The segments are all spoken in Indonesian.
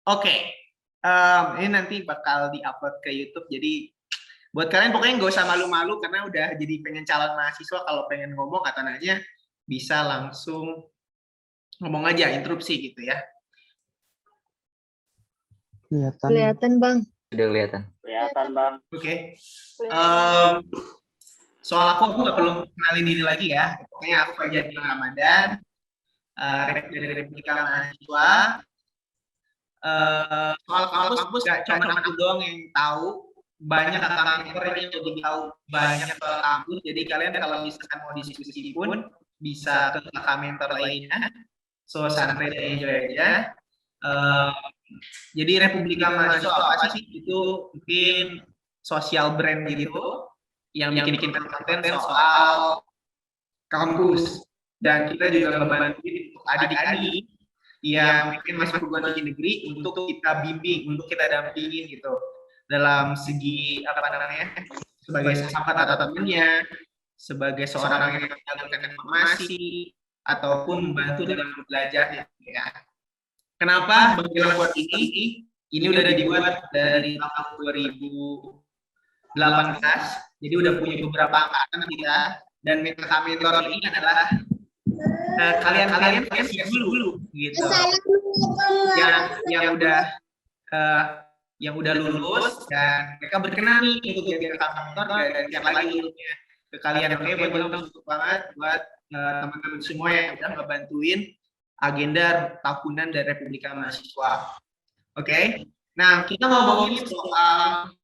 Oke, ini nanti bakal di-upload ke YouTube. Jadi buat kalian pokoknya nggak usah malu-malu karena udah jadi pengen calon mahasiswa, kalau pengen ngomong atau nanya bisa langsung ngomong aja, interupsi gitu ya. Kelihatan Bang. Sudah kelihatan. Kelihatan Bang. Oke. Soal aku nggak perlu kenalin diri lagi ya. Pokoknya aku Fajar Ramadan, dari Republika Mahasiswa. Soal kampus nggak cuma aku doang yang tahu, banyak kakak-kakak yang lebih tahu banyak soal kampus. Jadi kalian kalau misalkan mau diskusi pun bisa ke kakak mentor lainnya. So santai dan enjoy aja. Jadi Republika Mahasiswa apa sih? Itu mungkin sosial brand gitu yang bikin konten soal kampus, dan kita juga membantu untuk adik-adik yang mungkin masih perguruan tinggi negeri untuk kita bimbing, untuk kita dampingin gitu dalam segi apa namanya, sebagai sahabat atau temannya, sebagai seorang yang menyalurkan informasi ataupun membantu dalam belajar ya. Kenapa panggilan buat ini? Ini udah dibuat dari tahun 2018, jadi udah punya beberapa angkatan kita, dan mentor ini adalah kalian siap dulu gitu, yang udah lulus dan mereka berkenan nih untuk jadi kakak mentor dan siap lagi ilmunya ke kalian. Oke, buat untuk banget buat teman-teman semua yang udah ngebantuin agenda tahunan dari Republika Mahasiswa. Oke, nah kita ngomongin soal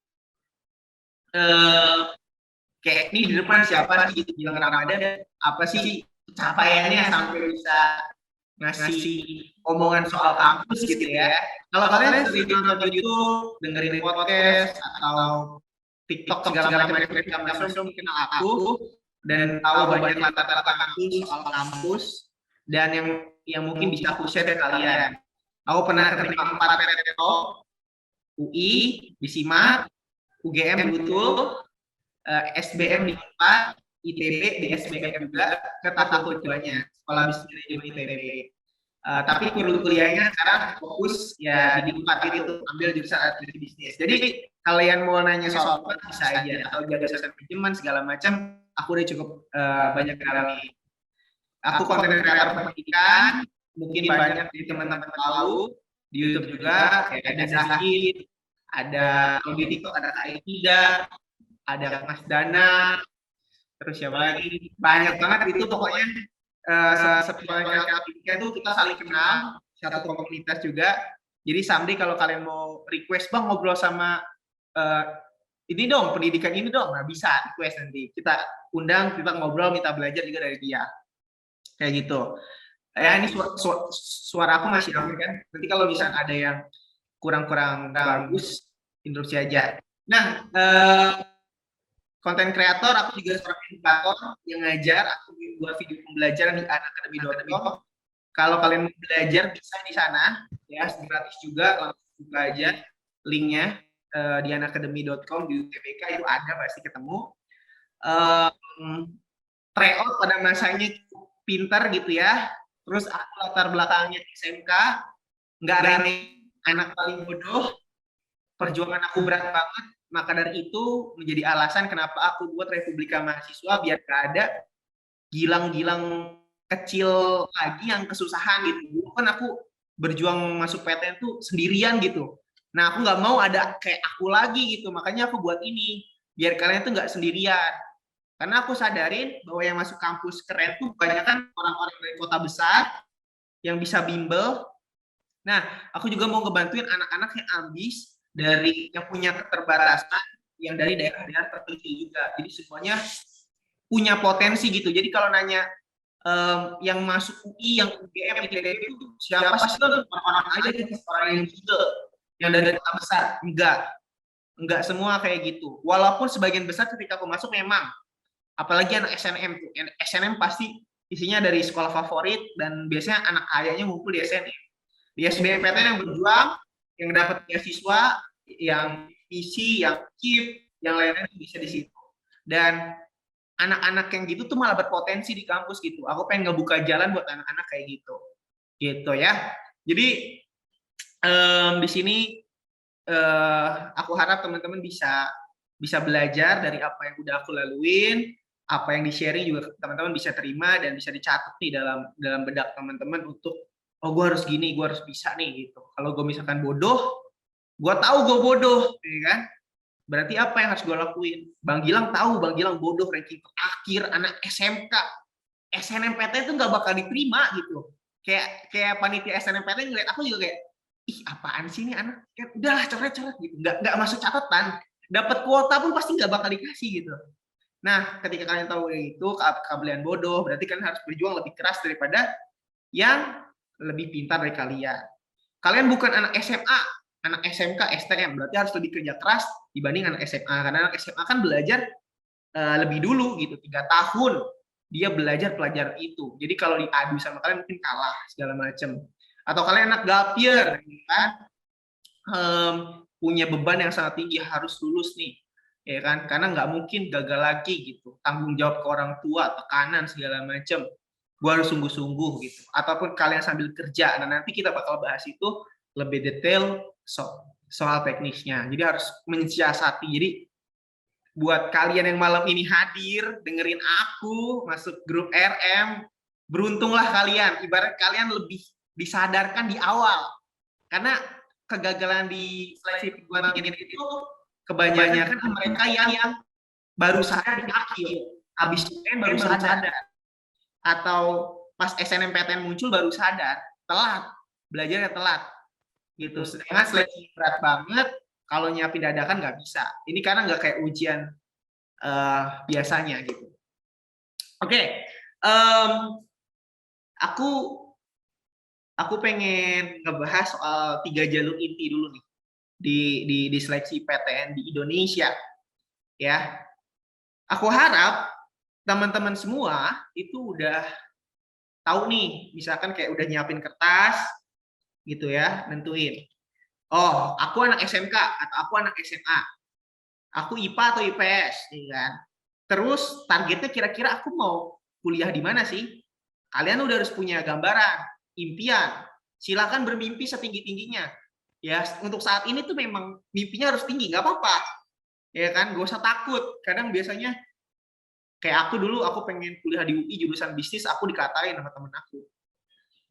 kayak ini di depan siapa sih gitu bilang Ramadan, apa sih capaiannya sampai bisa ngasih omongan soal kampus gitu ya. Kalau kalian sering nonton YouTube, dengerin podcast atau TikTok segala macam langsung kenal aku dan tahu banyak latar kampus, soal kampus, dan yang mungkin bisa aku share ke kalian. Aku pernah terima 4 PTO, UI, BISIMA, UGM Butul, SBM di 4, ITB di SBM juga, ke tahap keduanya, sekolah bisnis manajemen ITB. Tapi kuliahnya sekarang fokus ya di 4 itu, ambil jurusan administrasi bisnis. Jadi kalian mau nanya soal apa bisa aja, atau jurusan manajemen segala macam, aku udah cukup banyak kali. Aku konten kreator pendidikan, mungkin banyak di teman-teman tahu, di YouTube juga, kayak ada Zahid, ada di TikTok ada Kak Ida, ada Mas Dana, terus siapa lagi, banyak banget itu pokoknya. Sebenarnya itu kita saling kenal, satu komunitas juga. Jadi someday kalau kalian mau request, Bang ngobrol sama ini dong, pendidikan ini dong, nah bisa request, nanti kita undang, kita ngobrol, minta belajar juga dari dia. Kayak gitu. Ya ini suara aku masih ramai kan. Nanti kalau misalnya ada yang kurang bagus, interupsi aja. Nah, konten kreator, aku juga seorang edukator yang ngajar. Aku buat video pembelajaran di anacademy.com. Kalau kalian mau belajar bisa di sana, ya gratis juga, langsung buka aja linknya di anacademy.com di UTBK itu ada, pasti ketemu. Tryout pada masanya pintar gitu ya. Terus aku latar belakangnya SMK, nggak remeh, anak paling bodoh, perjuangan aku berat banget. Maka dari itu menjadi alasan kenapa aku buat Republika Mahasiswa, biar gak ada gilang-gilang kecil lagi yang kesusahan gitu. Dulu kan aku berjuang masuk PTN tuh sendirian gitu. Nah aku nggak mau ada kayak aku lagi gitu, makanya aku buat ini biar kalian tuh nggak sendirian. Karena aku sadarin bahwa yang masuk kampus keren tuh kebanyakan orang-orang dari kota besar yang bisa bimbel. Nah, aku juga mau ngebantuin anak-anak yang ambis, dari yang punya keterbatasan, yang dari daerah-daerah terpencil juga. Jadi semuanya punya potensi gitu. Jadi kalau nanya yang masuk UI, yang UGM, ITB itu siapa sih? Orang-orang aja, orang yang bimbel, yang dari kota besar. Enggak semua kayak gitu. Walaupun sebagian besar ketika aku masuk memang, apalagi anak SNM tuh, SNM pasti isinya dari sekolah favorit, dan biasanya anak kayanya ngumpul di SNM. Di SBMPTN yang berjuang, yang dapat beasiswa, yang isi, yang KIP, yang lain-lain bisa di situ. Dan anak-anak yang gitu tuh malah berpotensi di kampus gitu. Aku pengen ngebuka jalan buat anak-anak kayak gitu. Gitu ya. Jadi Di sini aku harap teman-teman bisa belajar dari apa yang udah aku laluin, apa yang di-sharing juga teman-teman bisa terima dan bisa dicatat nih dalam benak teman-teman untuk oh gue harus gini, gue harus bisa nih gitu. Kalau gue misalkan bodoh, gue tahu gue bodoh, ya kan? Berarti apa yang harus gue lakuin? Bang Gilang tahu, Bang Gilang bodoh ranking terakhir anak SMK. SNMPTN itu nggak bakal diterima gitu. Kayak panitia SNMPTN ngeliat aku juga kayak, ih apaan sih ini anak? Ya, udahlah coret-coret gitu. Nggak masuk catatan. Dapat kuota pun pasti nggak bakal dikasih gitu. Nah, ketika kalian tahu itu kalian bodoh, berarti kalian harus berjuang lebih keras daripada yang lebih pintar dari kalian. Kalian bukan anak SMA, anak SMK, STM, berarti harus lebih kerja keras dibanding anak SMA. Karena anak SMA kan belajar lebih dulu gitu, 3 tahun dia belajar pelajaran itu. Jadi kalau diadu sama kalian mungkin kalah segala macam. Atau kalian anak gap year, kan? Punya beban yang sangat tinggi harus lulus nih, ya kan? Karena nggak mungkin gagal lagi gitu. Tanggung jawab ke orang tua, tekanan segala macam. Gue harus sungguh-sungguh gitu. Ataupun kalian sambil kerja. Nah nanti kita bakal bahas itu lebih detail soal teknisnya. Jadi harus mensiasati. Jadi buat kalian yang malam ini hadir, dengerin aku masuk grup RM, beruntunglah kalian. Ibarat kalian lebih disadarkan di awal. Karena kegagalan di seleksi perguruan tinggi itu kebanyakan mereka yang baru sadar di akhir. Habis UN baru sadar. Atau pas SNMPTN muncul baru sadar. Telat. Belajarnya telat. Gitu. Sedangkan seleksi berat banget, kalau nyiapin dadakan nggak bisa. Ini karena nggak kayak ujian biasanya gitu. Oke, aku pengen ngebahas soal 3 jalur inti dulu nih di seleksi PTN di Indonesia. Ya, aku harap teman-teman semua itu udah tahu nih, misalkan kayak udah nyiapin kertas gitu ya, nentuin. Oh, aku anak SMK atau aku anak SMA. Aku IPA atau IPS, ya kan? Terus targetnya kira-kira aku mau kuliah di mana sih? Kalian udah harus punya gambaran, impian. Silakan bermimpi setinggi-tingginya. Ya, untuk saat ini tuh memang mimpinya harus tinggi, nggak apa-apa. Ya kan, gak usah takut. Kadang biasanya kayak aku dulu, aku pengen kuliah di UI jurusan bisnis, aku dikatain sama temen aku.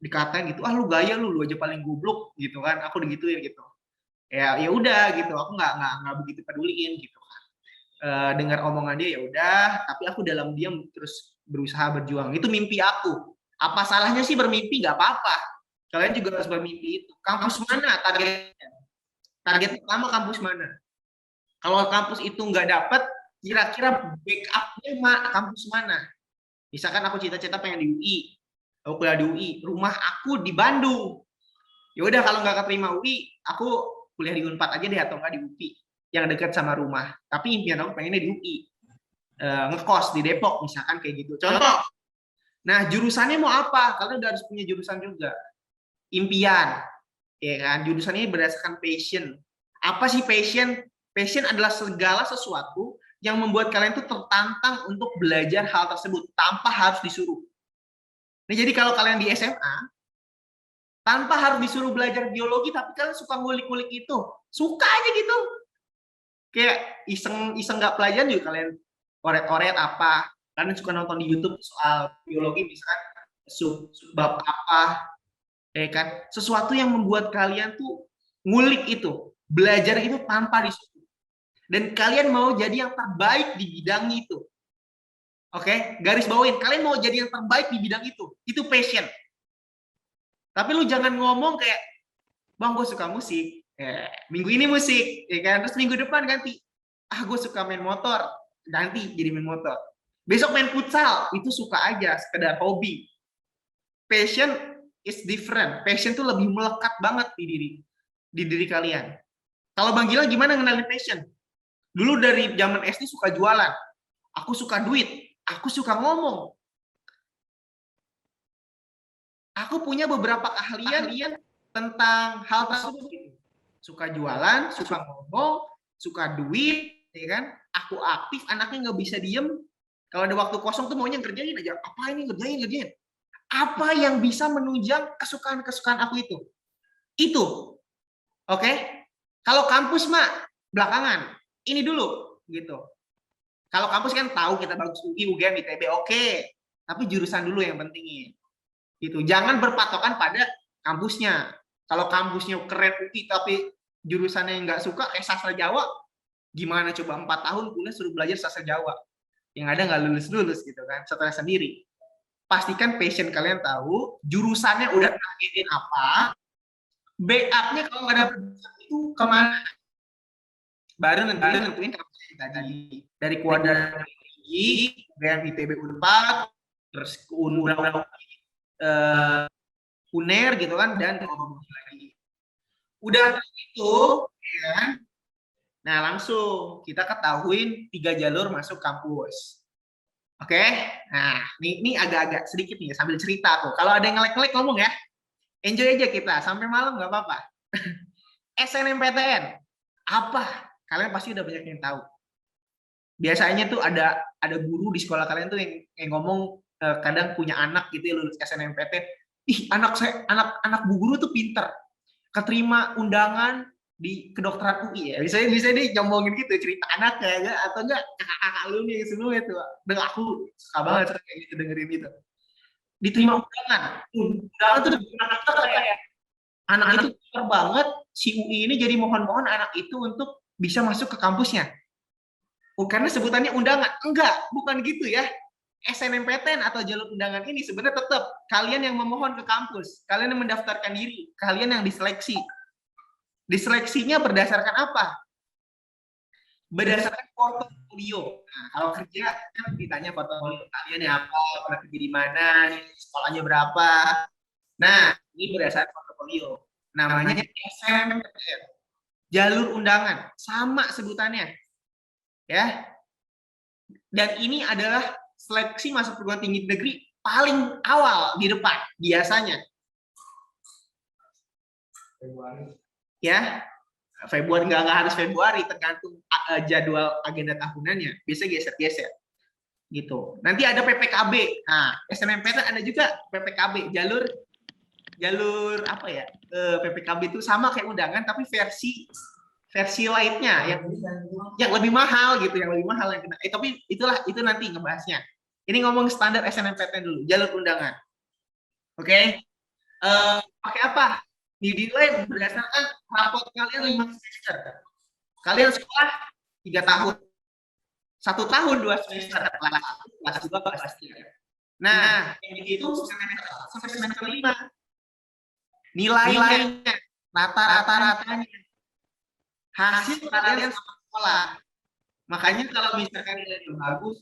Dikatain gitu, ah lu gaya lu aja paling goblok gitu kan. Aku digituin gitu. Ya udah gitu, aku nggak begitu peduliin gitu. Dengar omongan dia ya udah, tapi aku dalam diam terus berusaha berjuang. Itu mimpi aku. Apa salahnya sih bermimpi? Nggak apa-apa. Kalian juga harus bermimpi itu. Kampus mana targetnya? Target pertama kampus mana? Kalau kampus itu nggak dapat, kira-kira backupnya kampus mana? Misalkan aku cita-cita pengen di UI, aku kuliah di UI, rumah aku di Bandung. Ya udah kalau nggak keterima UI, aku kuliah di Unpad aja deh atau nggak di UPI yang dekat sama rumah. Tapi impian aku pengennya di UI. Ngekos di Depok misalkan kayak gitu. Contoh. Nah, jurusannya mau apa? Kalian udah harus punya jurusan juga. Impian. Ya kan? Jurusannya berdasarkan passion. Apa sih passion? Passion adalah segala sesuatu yang membuat kalian tuh tertantang untuk belajar hal tersebut tanpa harus disuruh. Nah, jadi kalau kalian di SMA, tanpa harus disuruh belajar biologi, tapi kalian suka ngulik-ngulik itu. Suka aja gitu. Kayak iseng nggak pelajaran juga kalian oret-oret apa. Kalian suka nonton di YouTube soal biologi, misalkan subbab apa. Ya kan? Sesuatu yang membuat kalian tuh ngulik itu. Belajar itu tanpa disuruh. Dan kalian mau jadi yang terbaik di bidang itu. Oke? Garis bawain. Kalian mau jadi yang terbaik di bidang itu. Itu passion. Tapi lu jangan ngomong kayak, bang gue suka musik, minggu ini musik, ya kan? Terus minggu depan ganti, gue suka main motor, ganti jadi main motor. Besok main futsal, itu suka aja, sekedar hobi. Passion is different. Passion tuh lebih melekat banget di diri kalian. Kalau Bang Gilang gimana ngenalin passion? Dulu dari zaman SD suka jualan, aku suka duit, aku suka ngomong. Aku punya beberapa keahlian tentang hal tersebut. Suka jualan, suka ngomong, suka duit, ya kan? Aku aktif, anaknya nggak bisa diem. Kalau ada waktu kosong tuh maunya ngerjain aja. Apa ini ngerjain? Apa yang bisa menunjang kesukaan-kesukaan aku itu? Itu. Oke? Kalau kampus mah belakangan. Ini dulu gitu. Kalau kampus kan tahu kita bagus UI, UGM, ITB, oke. Tapi jurusan dulu yang pentingin. Gitu. Jangan berpatokan pada kampusnya. Kalau kampusnya keren UI tapi jurusannya nggak suka kayak sastra Jawa, gimana coba 4 tahun kuliah suruh belajar sastra Jawa? Yang ada nggak lulus-lulus gitu kan, stres sendiri. Pastikan passion kalian tahu, jurusannya udah targetin apa, backup-nya kalau nggak dapet itu kemana, baru nentuin kampus tadi dari kuadran tinggi, UGM, ITB, Unpad, terus ke UNER gitu kan, dan lagi. Udah itu, ya. Nah langsung kita ketahuin 3 jalur masuk kampus. Oke, nah ini agak-agak sedikit nih sambil cerita tuh. Kalau ada yang ngelek-ngelek ngomong ya, enjoy aja kita sampai malam nggak apa-apa. SNMPTN apa? Kalian pasti udah banyak yang tahu. Biasanya tuh ada guru di sekolah kalian tuh yang ngomong kadang punya anak gitu ya lulus SNMPTN. Ih anak bu guru tuh pinter, keterima undangan di kedokteran UI ya. Bisa dia nyombongin gitu cerita anaknya ya, atau enggak kakak-kakak lu nih semua itu. Dan aku suka banget kayak gitu dengerin itu. Diterima undangan tuh kayak anak itu pintar banget, si UI ini jadi mohon-mohon anak itu untuk bisa masuk ke kampusnya. Karena sebutannya undangan. Enggak, bukan gitu ya. SNMPTN atau jalur undangan ini sebenarnya tetap kalian yang memohon ke kampus, kalian yang mendaftarkan diri, kalian yang diseleksi. Diseleksinya berdasarkan apa? Berdasarkan portofolio. Nah, kalau kerja kan ditanya portofolio kalian ya apa, pernah kerja di mana, sekolahnya berapa. Nah, ini berdasarkan portofolio. Namanya SNMPTN. Jalur undangan, sama sebutannya. Ya. Dan ini adalah seleksi masuk perguruan tinggi negeri paling awal di depan biasanya. Ya, Februari nggak harus Februari, tergantung jadwal agenda tahunannya. Biasa geser-geser gitu. Nanti ada PPKB. Nah, SNMPTN ada juga PPKB, jalur apa ya? PPKB itu sama kayak undangan tapi versi lainnya yang lebih mahal gitu, yang lebih mahal yang kena. Tapi itu nanti ngebahasnya. Ini ngomong standar SNMPTN dulu, jalur undangan. Oke. Pakai apa? Dinilai berdasarkan rapot kalian 5 semester. Kalian sekolah 3 tahun. 1 tahun 2 semester, kelas 1, kelas 2, kelas 3. Nah, itu sampai semester 5. Nilainya, rata-ratanya, hasil kalian sekolah. Makanya kalau misalkan nilai bagus,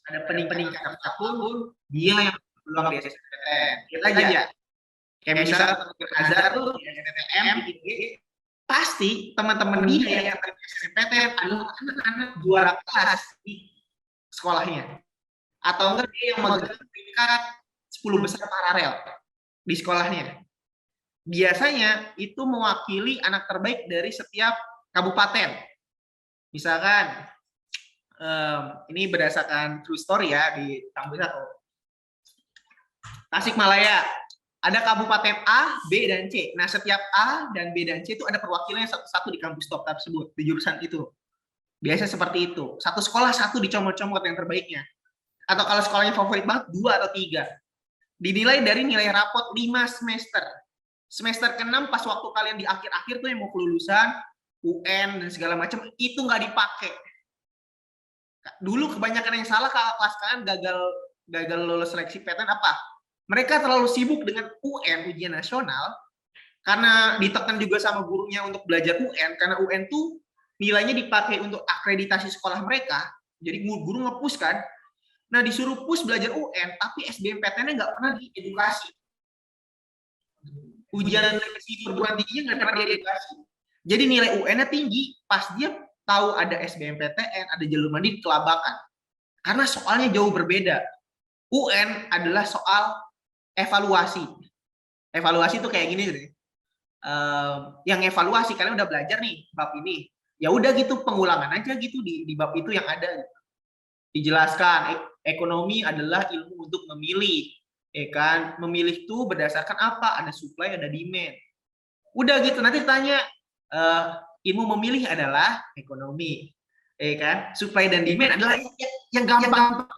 ada peningkatan apapun, dia yang peluang di SNMPTN. Kita aja. Kayak misalnya Azhar tuh di SNM, pasti teman-teman dia yang SNMPTN adalah anak-anak juara kelas di sekolahnya. Atau enggak dia yang megang peringkat 10 besar paralel di sekolahnya. Biasanya itu mewakili anak terbaik dari setiap kabupaten. Misalkan ini berdasarkan true story ya di kampus aku. Tasikmalaya, ada kabupaten A, B, dan C. Nah, setiap A dan B dan C itu ada perwakilannya satu-satu di kampus top tersebut, di jurusan itu. Biasa seperti itu. Satu sekolah satu dicomot-comot yang terbaiknya. Atau kalau sekolahnya favorit banget, 2 atau 3. Dinilai dari nilai rapot 5 semester. Semester ke-6 pas waktu kalian di akhir-akhir tuh yang mau kelulusan, UN dan segala macam, itu nggak dipakai. Dulu kebanyakan yang salah kalau kelas kalian gagal lolos seleksi PTN apa? Mereka terlalu sibuk dengan UN, ujian nasional, karena ditekan juga sama gurunya untuk belajar UN, karena UN tuh nilainya dipakai untuk akreditasi sekolah mereka, jadi guru nge-push kan. Nah, disuruh push belajar UN, tapi SBMPTN-nya nggak pernah diedukasi. Ujian seleksi perguruan tingginya nggak pernah diedukasi. Jadi nilai UN-nya tinggi, pas dia tahu ada SBMPTN, ada jalur mandiri, kelabakan. Karena soalnya jauh berbeda. UN adalah soal evaluasi. Evaluasi itu kayak gini deh. Yang evaluasi kalian udah belajar nih bab ini. Ya udah gitu pengulangan aja gitu di bab itu yang ada. Dijelaskan ekonomi adalah ilmu untuk memilih. Ya kan? Memilih itu berdasarkan apa? Ada supply, ada demand. Udah gitu nanti tanya ilmu memilih adalah ekonomi, kan? Supply dan demand adalah yang gampang.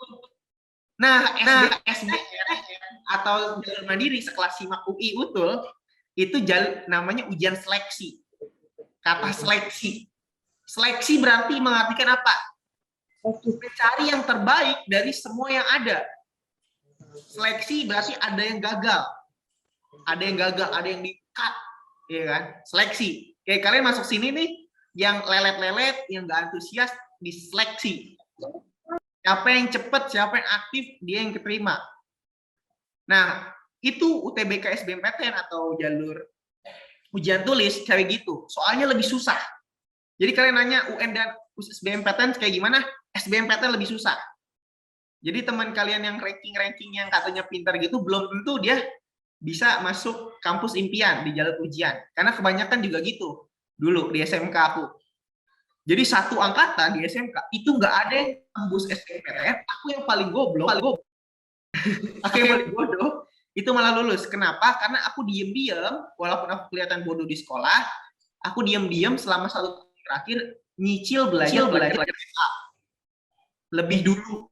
Nah, SBM atau jalur mandiri sekelas SIMAK UI UTUL itu namanya ujian seleksi. Kata seleksi. Seleksi berarti mengartikan apa? Mencari yang terbaik dari semua yang ada. Seleksi berarti ada yang gagal. Ada yang di-cut, ya kan? Seleksi. Kayak kalian masuk sini nih, yang lelet-lelet, yang nggak antusias, diseleksi. Siapa yang cepat, siapa yang aktif, dia yang keterima. Nah, itu UTBK SBMPTN atau jalur ujian tulis kayak gitu. Soalnya lebih susah. Jadi kalian nanya UN dan SBMPTN kayak gimana? SBMPTN lebih susah. Jadi teman kalian yang ranking yang katanya pintar gitu, belum tentu dia bisa masuk kampus impian di jalur ujian. Karena kebanyakan juga gitu. Dulu di SMK aku. Jadi satu angkatan di SMK itu nggak ada yang tembus SBMPTN. Aku yang paling goblok. Aku yang paling bodoh itu malah lulus. Kenapa? Karena aku diem-diem, walaupun aku kelihatan bodoh di sekolah, aku diem-diem selama 1 tahun terakhir nyicil belajar lebih dulu.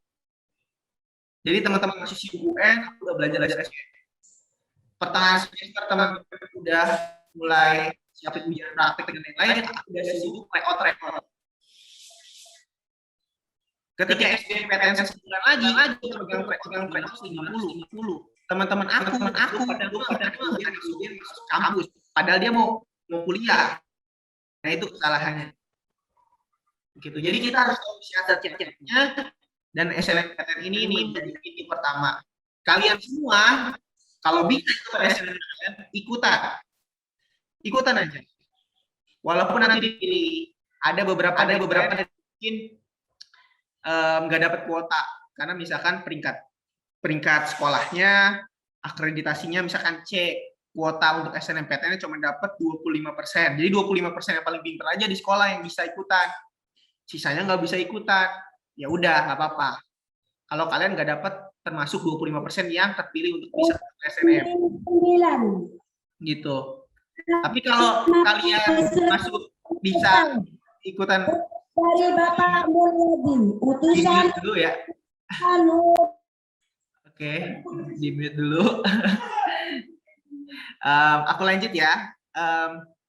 Jadi teman-teman mahasiswa UN, aku udah belajar SBM. Pertengahan semester teman-teman udah mulai siapin ujian praktek dan lain-lain, aku udah sibuk record. Ketika SBMPTN sebulan lagi pegang predikat 50. Teman-teman aku pada ada ujian masuk kampus, padahal dia mau kuliah. Nah itu kesalahannya. Gitu. Jadi kita harus tahu syarat-syaratnya dan SNMPTN ini menjadi titik pertama. Kalian semua kalau bisa ikut SNMPTN ikutan aja. Walaupun nanti dipilih ada beberapa yang mungkin nggak dapat kuota karena misalkan peringkat sekolahnya akreditasinya misalkan C, kuota untuk SNMPTN cuma dapat 25%. Jadi 25% yang paling pintar aja di sekolah yang bisa ikutan. Sisanya nggak bisa ikutan. Ya udah nggak apa-apa. Kalau kalian nggak dapat termasuk 25% yang terpilih untuk bisa SNM. Gitu. Tapi kalau kalian masuk bisa ikutan dari Bapak Mulyadi, utusan dulu ya. Oke, di mute dulu. Aku lanjut ya.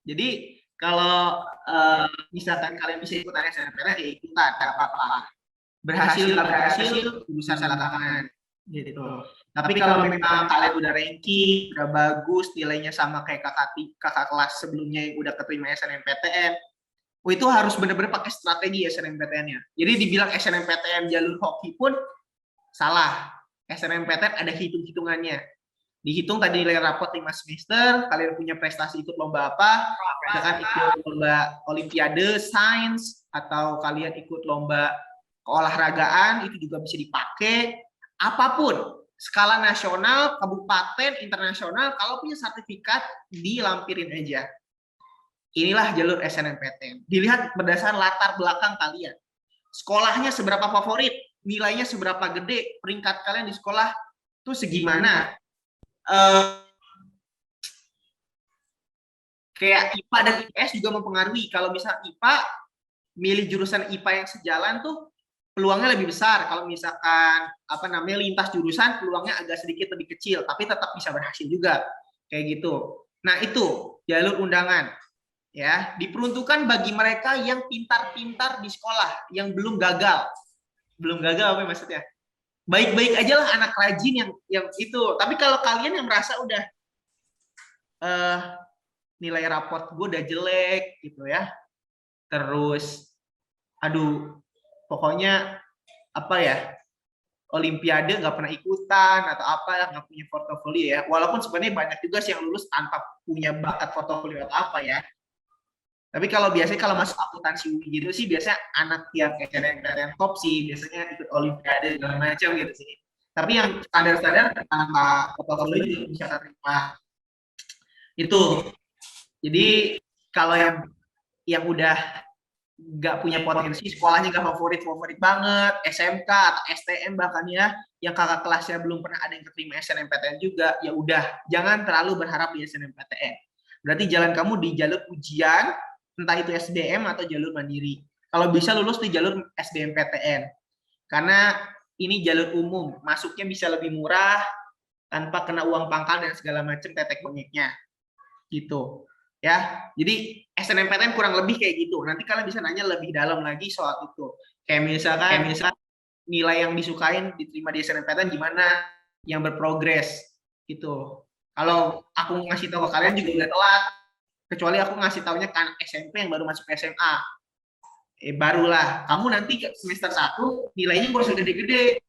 Jadi kalau misalkan kalian bisa ikutan SNMPTN, ya ikutan, nggak apa-apa. Berhasil nggak berhasil, urusan salah tangan. Gitu. Tapi kalau memang kalian udah ranking, udah bagus, nilainya sama kayak kakak kelas sebelumnya yang udah keterima SNMPTN, itu harus benar-benar pakai strategi SNMPTN-nya. Jadi dibilang SNMPTN jalur hoki pun salah. SNMPTN ada hitung-hitungannya. Dihitung tadi nilai rapot 5 semester, kalian punya prestasi ikut lomba apa, misalkan ikut lomba olimpiade, sains, atau kalian ikut lomba keolahragaan, itu juga bisa dipakai. Apapun, skala nasional, kabupaten, internasional, kalau punya sertifikat, dilampirin aja. Inilah jalur SNMPTN. Dilihat berdasarkan latar belakang kalian. Sekolahnya seberapa favorit, nilainya seberapa gede, peringkat kalian di sekolah itu segimana. Kayak IPA dan IPS juga mempengaruhi. Kalau misalnya IPA, milih jurusan IPA yang sejalan tuh peluangnya lebih besar. Kalau misalkan lintas jurusan, peluangnya agak sedikit lebih kecil, tapi tetap bisa berhasil juga. Kayak gitu. Nah itu jalur undangan. Ya, diperuntukkan bagi mereka yang pintar-pintar di sekolah, yang belum gagal. Belum gagal apa maksudnya? Baik-baik aja lah anak rajin yang itu. Tapi kalau kalian yang merasa udah nilai raport gue udah jelek gitu ya, terus aduh pokoknya apa ya, olimpiade nggak pernah ikutan atau apa, nggak punya portofolio ya, walaupun sebenarnya banyak juga sih yang lulus tanpa punya bakat portofolio atau apa ya. Tapi kalau biasanya kalau masuk akuntansi UI gitu sih biasanya anak yang kayak top sih biasanya ikut olimpiade segala macam gitu sih. Tapi yang standar-standar tanpa portofolio juga bisa terima. Itu. Jadi kalau yang udah nggak punya potensi, sekolahnya nggak favorit banget, SMK atau STM bahkan ya, yang kakak kelasnya belum pernah ada yang keterima SNMPTN juga, ya udah jangan terlalu berharap di SNMPTN. Berarti jalan kamu di jalur ujian, entah itu SBM atau jalur mandiri. Kalau bisa lulus di jalur SBMPTN. Karena ini jalur umum, masuknya bisa lebih murah, tanpa kena uang pangkal dan segala macam tetek bengeknya. Gitu. Ya, jadi SNMPTN kurang lebih kayak gitu. Nanti kalian bisa nanya lebih dalam lagi soal itu. Kayak misalkan nilai yang disukain diterima di SNMPTN gimana, yang berprogres gitu. Kalau aku ngasih tahu ke kalian juga udah telat. Kecuali aku ngasih taunya kan SMP yang baru masuk SMA. Barulah kamu nanti semester 1 nilainya gak usah gede-gede.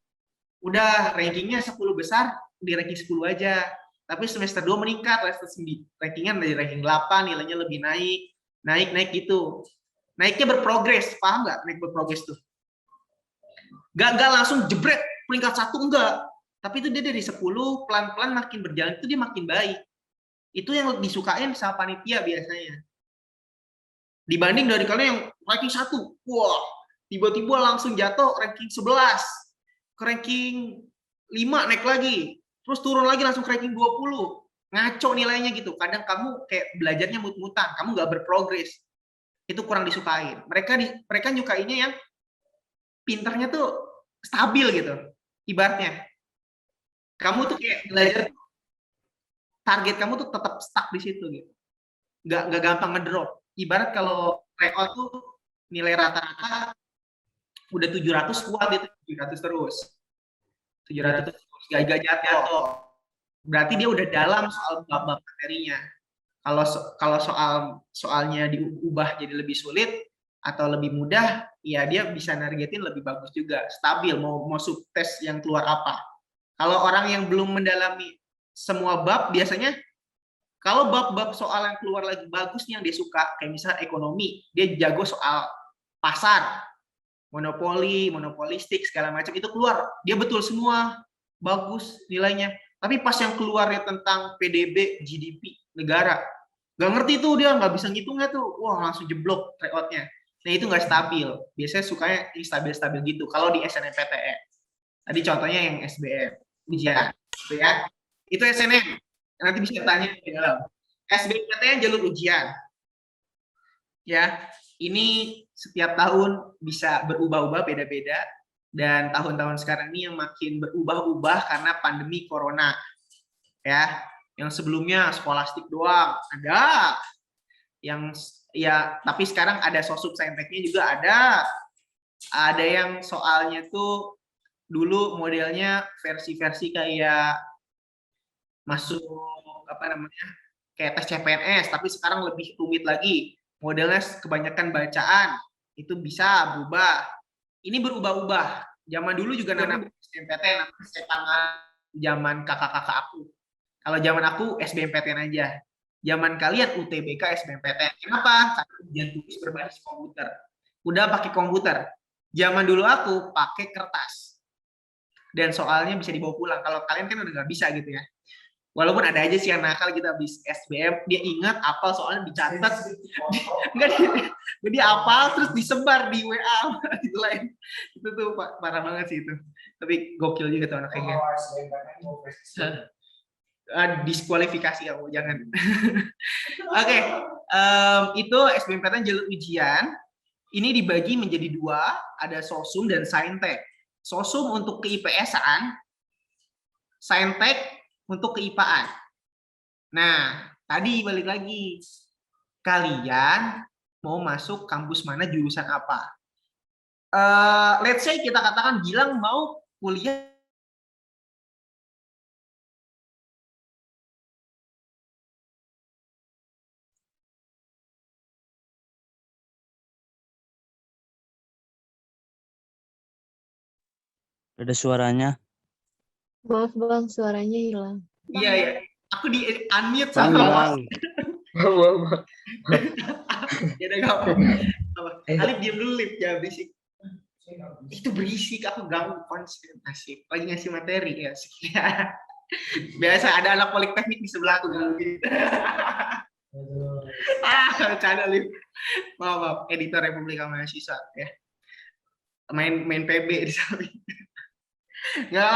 Udah rankingnya 10 besar, di ranking 10 aja. Tapi semester 2 meningkat, rankingan dari ranking 8, nilainya lebih naik gitu. Naiknya berprogres, paham nggak? Naik berprogres tuh. Gak langsung jebret, peringkat 1 enggak. Tapi itu dia dari 10, pelan-pelan makin berjalan, itu dia makin baik. Itu yang disukain sama panitia biasanya. Dibanding dari kalian yang ranking 1, wah, tiba-tiba langsung jatuh ranking 11, ke ranking 5 naik lagi, terus turun lagi langsung ke ranking 20, ngaco nilainya gitu. Kadang kamu kayak belajarnya mut-mutan, kamu nggak berprogres, itu kurang disukain. Mereka nyukainya yang pinternya tuh stabil gitu, ibaratnya. Kamu tuh kayak belajar, target kamu tuh tetap stuck di situ gitu, nggak gampang ngedrop. Ibarat kalau tryout tuh nilai rata-rata udah 700 kuat itu, 700 terus. 700 terus gak jatuh. Berarti dia udah dalam soal bab-bab materinya. Kalau soalnya diubah jadi lebih sulit atau lebih mudah, ya dia bisa nargetin lebih bagus juga, stabil mau subtes yang keluar apa. Kalau orang yang belum mendalami semua bab, biasanya kalau bab-bab soal yang keluar lagi bagus yang dia suka, kayak misalnya ekonomi, dia jago soal pasar, monopoli, monopolistik, segala macam, itu keluar, dia betul semua, bagus nilainya. Tapi pas yang keluarnya tentang PDB, GDP, negara, nggak ngerti tuh dia, nggak bisa ngitungnya tuh, wah langsung jeblok tryout-nya. Nah itu nggak stabil, biasanya sukanya stabil-stabil gitu, kalau di SNMPTN. Tadi contohnya yang SBM, ujian, gitu ya. Itu SNM. Nanti bisa tanya di dalam. SBMPTN jalur ujian. Ya, ini setiap tahun bisa berubah-ubah, beda-beda. Dan tahun-tahun sekarang ini yang makin berubah-ubah karena pandemi corona. Ya, yang sebelumnya skolastik doang ada. Yang ya, tapi sekarang ada sosub sainteknya juga ada. Ada yang soalnya tuh dulu modelnya versi-versi kayak masuk apa namanya kayak tes CPNS, tapi sekarang lebih rumit lagi, modelnya kebanyakan bacaan, itu bisa berubah. Ini berubah-ubah. Zaman dulu juga namanya SBMPTN, zaman kakak-kakak aku. Kalau zaman aku SBMPTN aja. Zaman kalian UTBK SBMPTN. Kenapa? Karena ujian tulis berbasis komputer. Udah pakai komputer. Zaman dulu aku pakai kertas. Dan soalnya bisa dibawa pulang. Kalau kalian kan udah nggak bisa gitu ya. Walaupun ada aja sih yang nakal gitu habis SBM, dia ingat apal soalnya dicatat, nggak dia apal terus disebar di WA gitu lain. Itu tuh parah banget sih itu. Tapi gokil juga tuh anak kayaknya. Diskualifikasi kamu jangan. Oke, itu SBMPTN jalur ujian. Ini dibagi menjadi 2, ada sosum dan saintek. Sosum untuk ke-IPS-an, saintek untuk keipaan. Nah, tadi balik lagi. Kalian mau masuk kampus mana, jurusan apa? Let's say kita katakan Gilang mau kuliah Ada suaranya. Maaf bang, suaranya hilang. Iya ya. Aku di unmute Bang, sama bang. ya udah enggak apa. Alif diam dulu, Lip, jangan berisik. Itu berisik, aku ganggu konsentrasi. Lagi ngasih materi ya. Biasa ada anak politeknik di sebelah aku gangguin. Bercanda, Lip. Maaf, editor Republika Mahasiswa ya. Main PB di samping. Nggak,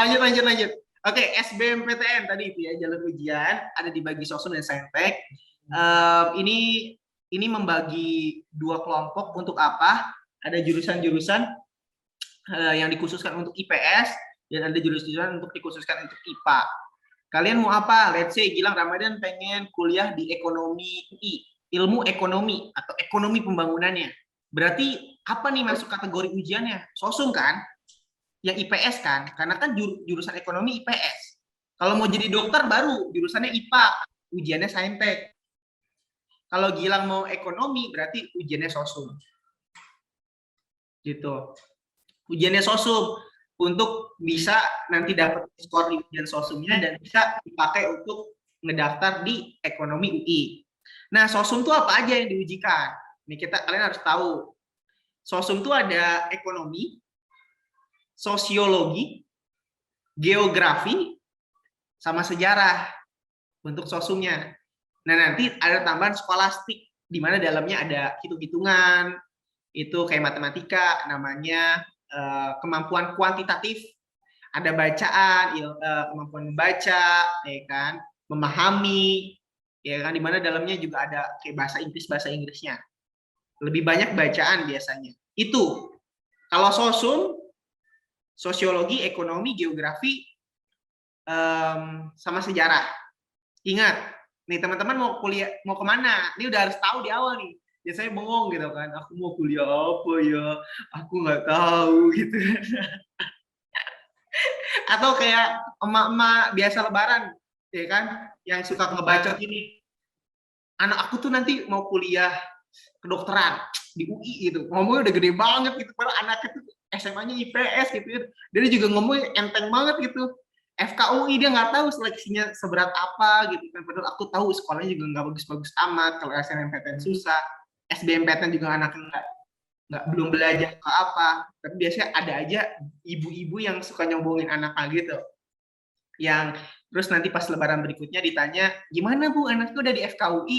lanjut. Oke, SBMPTN tadi itu ya, jalur ujian ada dibagi sosum dan saintek. Ini membagi dua kelompok untuk apa? Ada jurusan-jurusan yang dikhususkan untuk IPS dan ada jurusan untuk dikhususkan untuk IPA. Kalian mau apa? Let's say Gilang Ramadan pengen kuliah di ekonomi UI, ilmu ekonomi atau ekonomi pembangunannya. Berarti apa nih masuk kategori ujiannya? Sosum kan? Yang IPS kan? Karena kan jurusan ekonomi IPS. Kalau mau jadi dokter baru jurusannya IPA, ujiannya saintek. Kalau Gilang mau ekonomi berarti ujiannya sosum. Gitu. Ujiannya sosum untuk bisa nanti dapat skor di ujian sosumnya dan bisa dipakai untuk ngedaftar di ekonomi UI. Nah, sosum itu apa aja yang diujikan? Nih kalian harus tahu. Sosum itu ada ekonomi, sosiologi, geografi, sama sejarah untuk sosumnya. Nah, nanti ada tambahan skolastik, di mana dalamnya ada hitung-hitungan, itu kayak matematika, namanya kemampuan kuantitatif, ada bacaan, kemampuan membaca, ya kan, memahami, ya kan, di mana dalamnya juga ada kayak bahasa Inggrisnya. Lebih banyak bacaan biasanya. Itu kalau sosum, sosiologi, ekonomi, geografi, sama sejarah. Ingat, nih teman-teman mau kuliah, mau kemana? Ini udah harus tahu di awal nih. Biasanya bengong gitu kan, aku mau kuliah apa ya? Aku nggak tahu gitu. Atau kayak emak-emak biasa lebaran, ya kan, yang suka ngebacot ini. Anak aku tuh nanti mau kuliah kedokteran di UI gitu. Ngomongnya udah gede banget gitu, padahal anaknya tuh SMA-nya IPS gitu. Dia juga ngomongnya enteng banget gitu. FKUI dia nggak tahu seleksinya seberat apa gitu kan, padahal aku tahu sekolahnya juga nggak bagus-bagus amat. Kalau SNMPTN susah, SBMPTN juga anaknya belum belajar apa, tapi biasanya ada aja ibu-ibu yang suka nyombongin anaknya gitu, yang terus nanti pas lebaran berikutnya ditanya, gimana Bu, anakku udah di FKUI?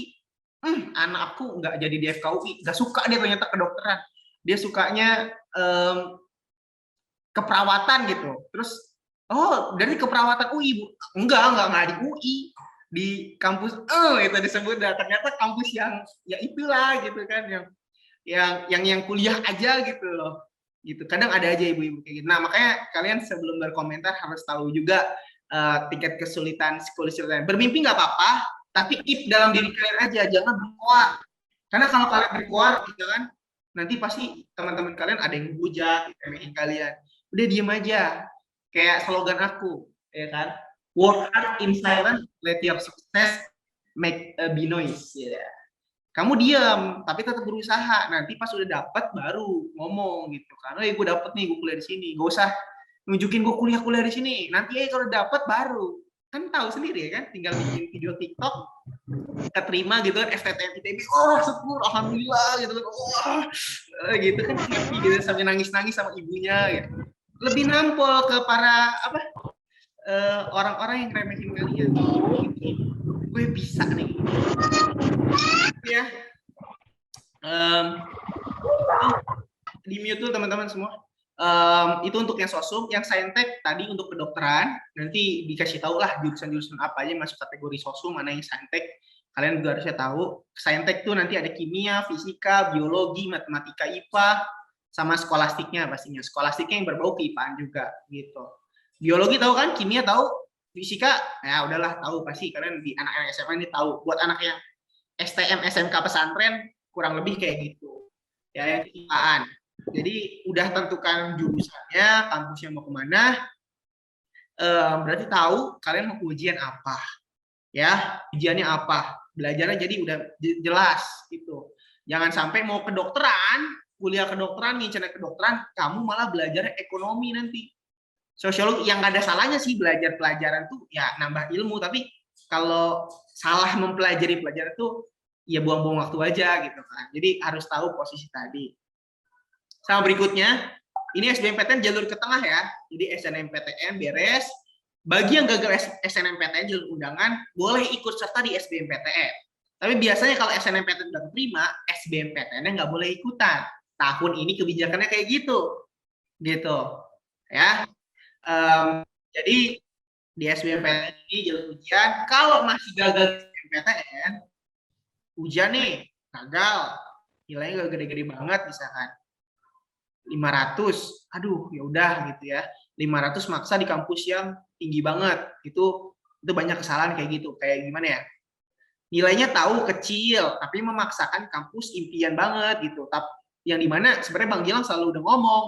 Anak aku nggak jadi di FKUI, nggak suka dia ternyata kedokteran, dia sukanya keperawatan gitu. Terus, oh dari keperawatan UI Bu? Enggak di UI, di kampus itu disebut, ternyata kampus yang ya itulah gitu kan, yang kuliah aja gitu loh. Gitu. Kadang ada aja ibu-ibu kayak gitu. Nah, makanya kalian sebelum berkomentar harus tahu juga tingkat kesulitan psikologi kalian. Bermimpi nggak apa-apa, tapi keep dalam diri kalian aja, jangan berkuar. Karena kalau kalian berkuar gitu kan, nanti pasti teman-teman kalian ada yang hujat, remehin kalian. Udah diem aja. Kayak slogan aku, ya kan? Work hard in silence, let your success make a be noise. Yeah. Kamu diam, tapi tetap berusaha. Nanti pas udah dapat baru ngomong gitu. Karena gue dapet nih, gue kuliah di sini. Gak usah nunjukin gue kuliah di sini. Nanti kalau dapat baru. Kan tahu sendiri ya kan, tinggal bikin video TikTok, keterima gitu kan, STTM ITB, oh syukur, alhamdulillah gitu kan, wah gitu kan, happy gitu sampai nangis-nangis sama ibunya gitu. Lebih nampol ke para orang-orang yang remehin kalian. Gue bisa nih. Ya. Di mute tuh teman-teman semua. Itu untuk yang sosum, yang saintek tadi untuk kedokteran, nanti dikasih tahu lah jurusan-jurusan apa aja masuk kategori sosum, mana yang saintek, kalian juga harusnya tahu. Saintek tuh nanti ada kimia, fisika, biologi, matematika, IPA, sama skolastiknya pastinya. Skolastiknya yang berbau keIPAan juga gitu. Biologi tahu kan, kimia tahu, fisika ya udahlah tahu pasti kalian di anak-anak SMA ini tahu. Buat anak yang STM, SMK pesantren kurang lebih kayak gitu. Ya, yang keIPAan. Jadi udah tentukan jurusannya, kampusnya mau kemana, berarti tahu kalian mau ujian apa, ya ujiannya apa, belajarnya jadi udah jelas gitu. Jangan sampai mau kedokteran, kuliah kedokteran, ngincer kedokteran, kamu malah belajar ekonomi nanti. Sosiologi yang nggak ada salahnya sih belajar pelajaran tuh ya nambah ilmu, tapi kalau salah mempelajari pelajaran tuh ya buang-buang waktu aja gitu kan. Jadi harus tahu posisi tadi. Sama berikutnya, ini SBMPTN jalur ke tengah ya. Jadi SNMPTN beres. Bagi yang gagal SNMPTN jalur undangan, boleh ikut serta di SBMPTN. Tapi biasanya kalau SNMPTN udah terima, SBMPTN-nya nggak boleh ikutan. Tahun ini kebijakannya kayak gitu. Gitu. Ya. Jadi di SBMPTN ini jalur ujian, kalau masih gagal SBMPTN, ujian nih, gagal, nilainya gak gede-gede banget misalkan 500, aduh ya udah gitu ya, 500 maksa di kampus yang tinggi banget, itu banyak kesalahan kayak gitu, kayak gimana ya, nilainya tahu kecil tapi memaksakan kampus impian banget gitu, tapi yang dimana sebenarnya Bang Gilang selalu udah ngomong,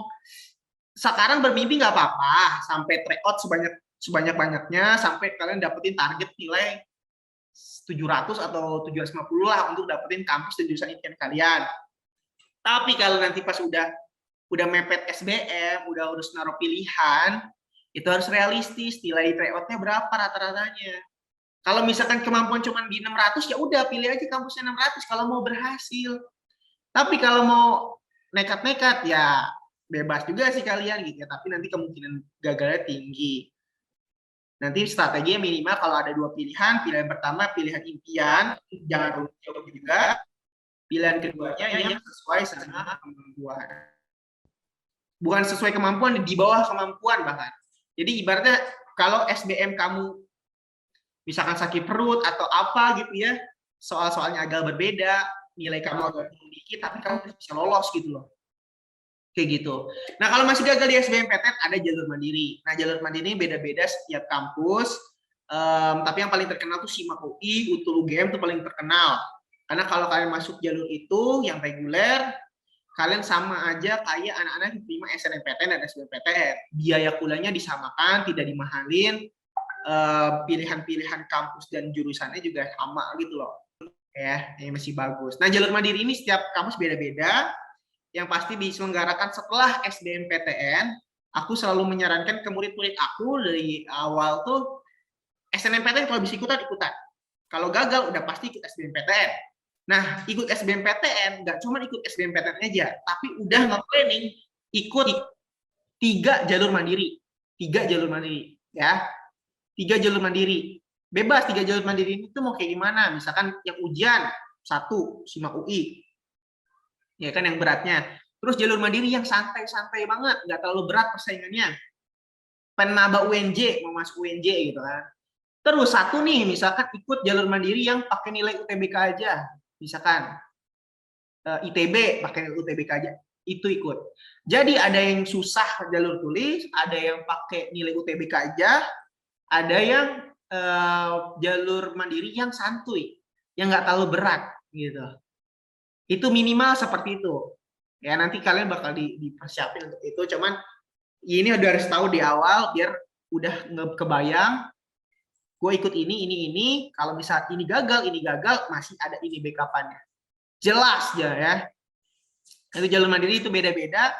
sekarang bermimpi nggak apa-apa, sampai tryout sebanyak-banyaknya, sampai kalian dapetin target nilai 700 atau 750 lah untuk dapetin kampus dan jurusan impian kalian. Tapi kalau nanti pas udah mepet SBM, udah harus naruh pilihan, itu harus realistis, nilai tryout-nya berapa rata-ratanya. Kalau misalkan kemampuan cuma di 600, ya udah pilih aja kampusnya 600 kalau mau berhasil. Tapi kalau mau nekat-nekat, ya bebas juga sih kalian gitu ya, tapi nanti kemungkinan gagalnya tinggi. Nanti strateginya minimal kalau ada 2 pilihan, pilihan pertama pilihan impian, jangan rumit jauh juga. Pilihan keduanya yang sesuai sama kemampuan. Bukan sesuai kemampuan, di bawah kemampuan bahkan. Jadi ibaratnya kalau SBM kamu misalkan sakit perut atau apa gitu ya, soal-soalnya agak berbeda, nilai kamu agak tinggi dikit, tapi kamu bisa lolos gitu loh. Kayak gitu. Nah, kalau masih gagal di SBMPTN, ada jalur mandiri. Nah, jalur mandiri ini beda-beda setiap kampus, tapi yang paling terkenal tuh SIMAK UI, UTUL UGM itu paling terkenal. Karena kalau kalian masuk jalur itu, yang reguler, kalian sama aja kayak anak-anak yang diterima SNMPTN dan SBMPTN. Biaya kuliahnya disamakan, tidak dimahalin, pilihan-pilihan kampus dan jurusannya juga sama gitu loh. Ya, ini masih bagus. Nah, jalur mandiri ini setiap kampus beda-beda. Yang pasti diselenggarakan setelah SBMPTN, aku selalu menyarankan ke murid-murid aku dari awal tuh SNMPTN kalau bisa ikutan. Kalau gagal udah pasti ikut SBMPTN. Nah, ikut SBMPTN nggak cuma ikut SBMPTN aja, tapi udah nge-planning ikut 3 jalur mandiri. 3 jalur mandiri ya. 3 jalur mandiri. Bebas 3 jalur mandiri itu mau kayak gimana? Misalkan yang ujian 1 SIMAK UI. Ya kan yang beratnya. Terus jalur mandiri yang santai-santai banget, nggak terlalu berat persaingannya. Penmaba UNJ, mau masuk UNJ gitu kan. Terus satu nih, misalkan ikut jalur mandiri yang pakai nilai UTBK aja, misalkan ITB pakai nilai UTBK aja, itu ikut. Jadi ada yang susah jalur tulis, ada yang pakai nilai UTBK aja, ada yang jalur mandiri yang santuy, yang nggak terlalu berat gitu. Itu minimal seperti itu. Ya nanti kalian bakal dipersiapin untuk itu. Cuman ini udah harus tahu di awal biar udah kebayang. Gue ikut ini. Kalau misal ini gagal, masih ada ini backup-annya. Jelas ya. Itu jalur mandiri itu beda-beda.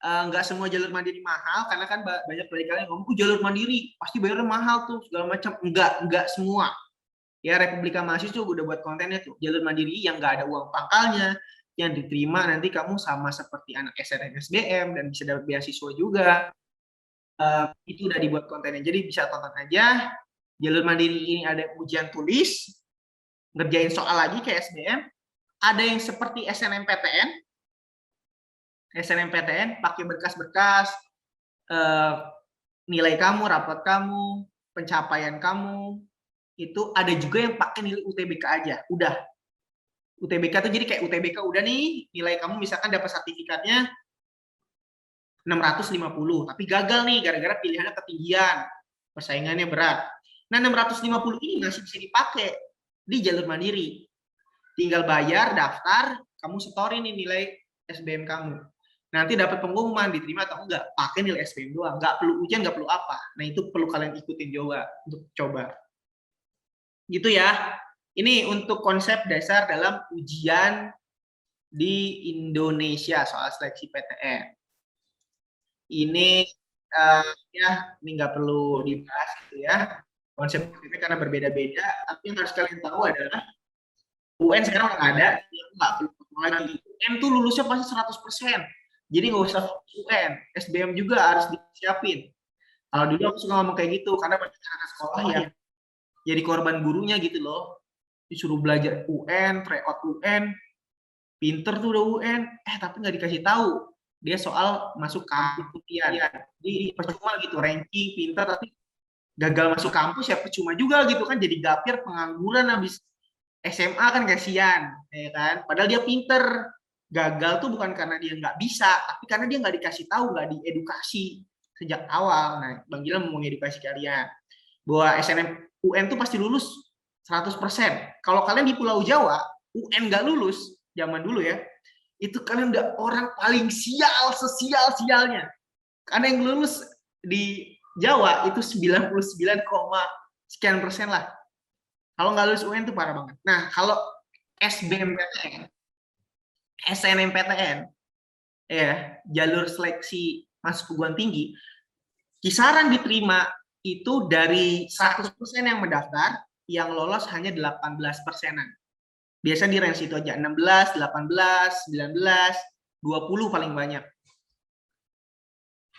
Nggak semua jalur mandiri mahal karena kan banyak dari kalian ngomong jalur mandiri pasti bayarnya mahal tuh segala macam. Enggak semua. Ya Republika Mahasiswa udah buat kontennya tuh jalur mandiri yang nggak ada uang pangkalnya, yang diterima nanti kamu sama seperti anak SNMSBM dan bisa dapat beasiswa juga. Itu udah dibuat kontennya, jadi bisa tonton aja. Jalur mandiri ini ada ujian tulis, ngerjain soal lagi kayak SBM. Ada yang seperti SNMPTN pakai berkas-berkas, nilai kamu, rapot kamu, pencapaian kamu. Itu ada juga yang pakai nilai UTBK aja, udah. UTBK tuh jadi kayak UTBK udah nih, nilai kamu misalkan dapat sertifikatnya 650, tapi gagal nih gara-gara pilihannya ketinggian, persaingannya berat. Nah, 650 ini masih bisa dipakai di jalur mandiri. Tinggal bayar, daftar, kamu setorin nih nilai SBM kamu. Nanti dapat pengumuman diterima atau enggak, pakai nilai SBM doang, nggak perlu ujian, nggak perlu apa. Nah, itu perlu kalian ikutin juga untuk coba. Gitu ya. Ini untuk konsep dasar dalam ujian di Indonesia soal seleksi PTN. Ini ya ini nggak perlu dibahas gitu ya. Konsep-konsepnya karena berbeda-beda. Tapi yang harus kalian tahu adalah UN sekarang nggak ada, nggak perlu lagi. UN tuh lulusnya pasti 100%. Jadi nggak usah UN. SBM juga harus disiapin. Kalau dulu aku suka ngomong kayak gitu karena banyak anak sekolah yang jadi korban gurunya gitu loh, disuruh belajar UN, tryout UN, pinter tuh udah UN, tapi nggak dikasih tahu dia soal masuk kampus ujian. Jadi percuma gitu, ranking, pinter tapi gagal masuk kampus ya percuma juga gitu kan, jadi gapir, pengangguran habis SMA kan kasihan, ya kan? Padahal dia pinter. Gagal tuh bukan karena dia nggak bisa, tapi karena dia nggak dikasih tahu, nggak diedukasi sejak awal. Nah, Bang Gilang mau mengedukasi kalian bahwa SNM UN tuh pasti lulus 100%. Kalau kalian di Pulau Jawa, UN nggak lulus, zaman dulu ya, itu kalian udah orang paling sial, sesial-sialnya. Karena yang lulus di Jawa itu 99, sekian persen lah. Kalau nggak lulus UN tuh parah banget. Nah, kalau SBMPTN, SNMPTN, ya, jalur seleksi masuk perguruan tinggi, kisaran diterima itu dari 100% yang mendaftar, yang lolos hanya 18%-an. Biasa di range itu aja, 16, 18, 19, 20 paling banyak.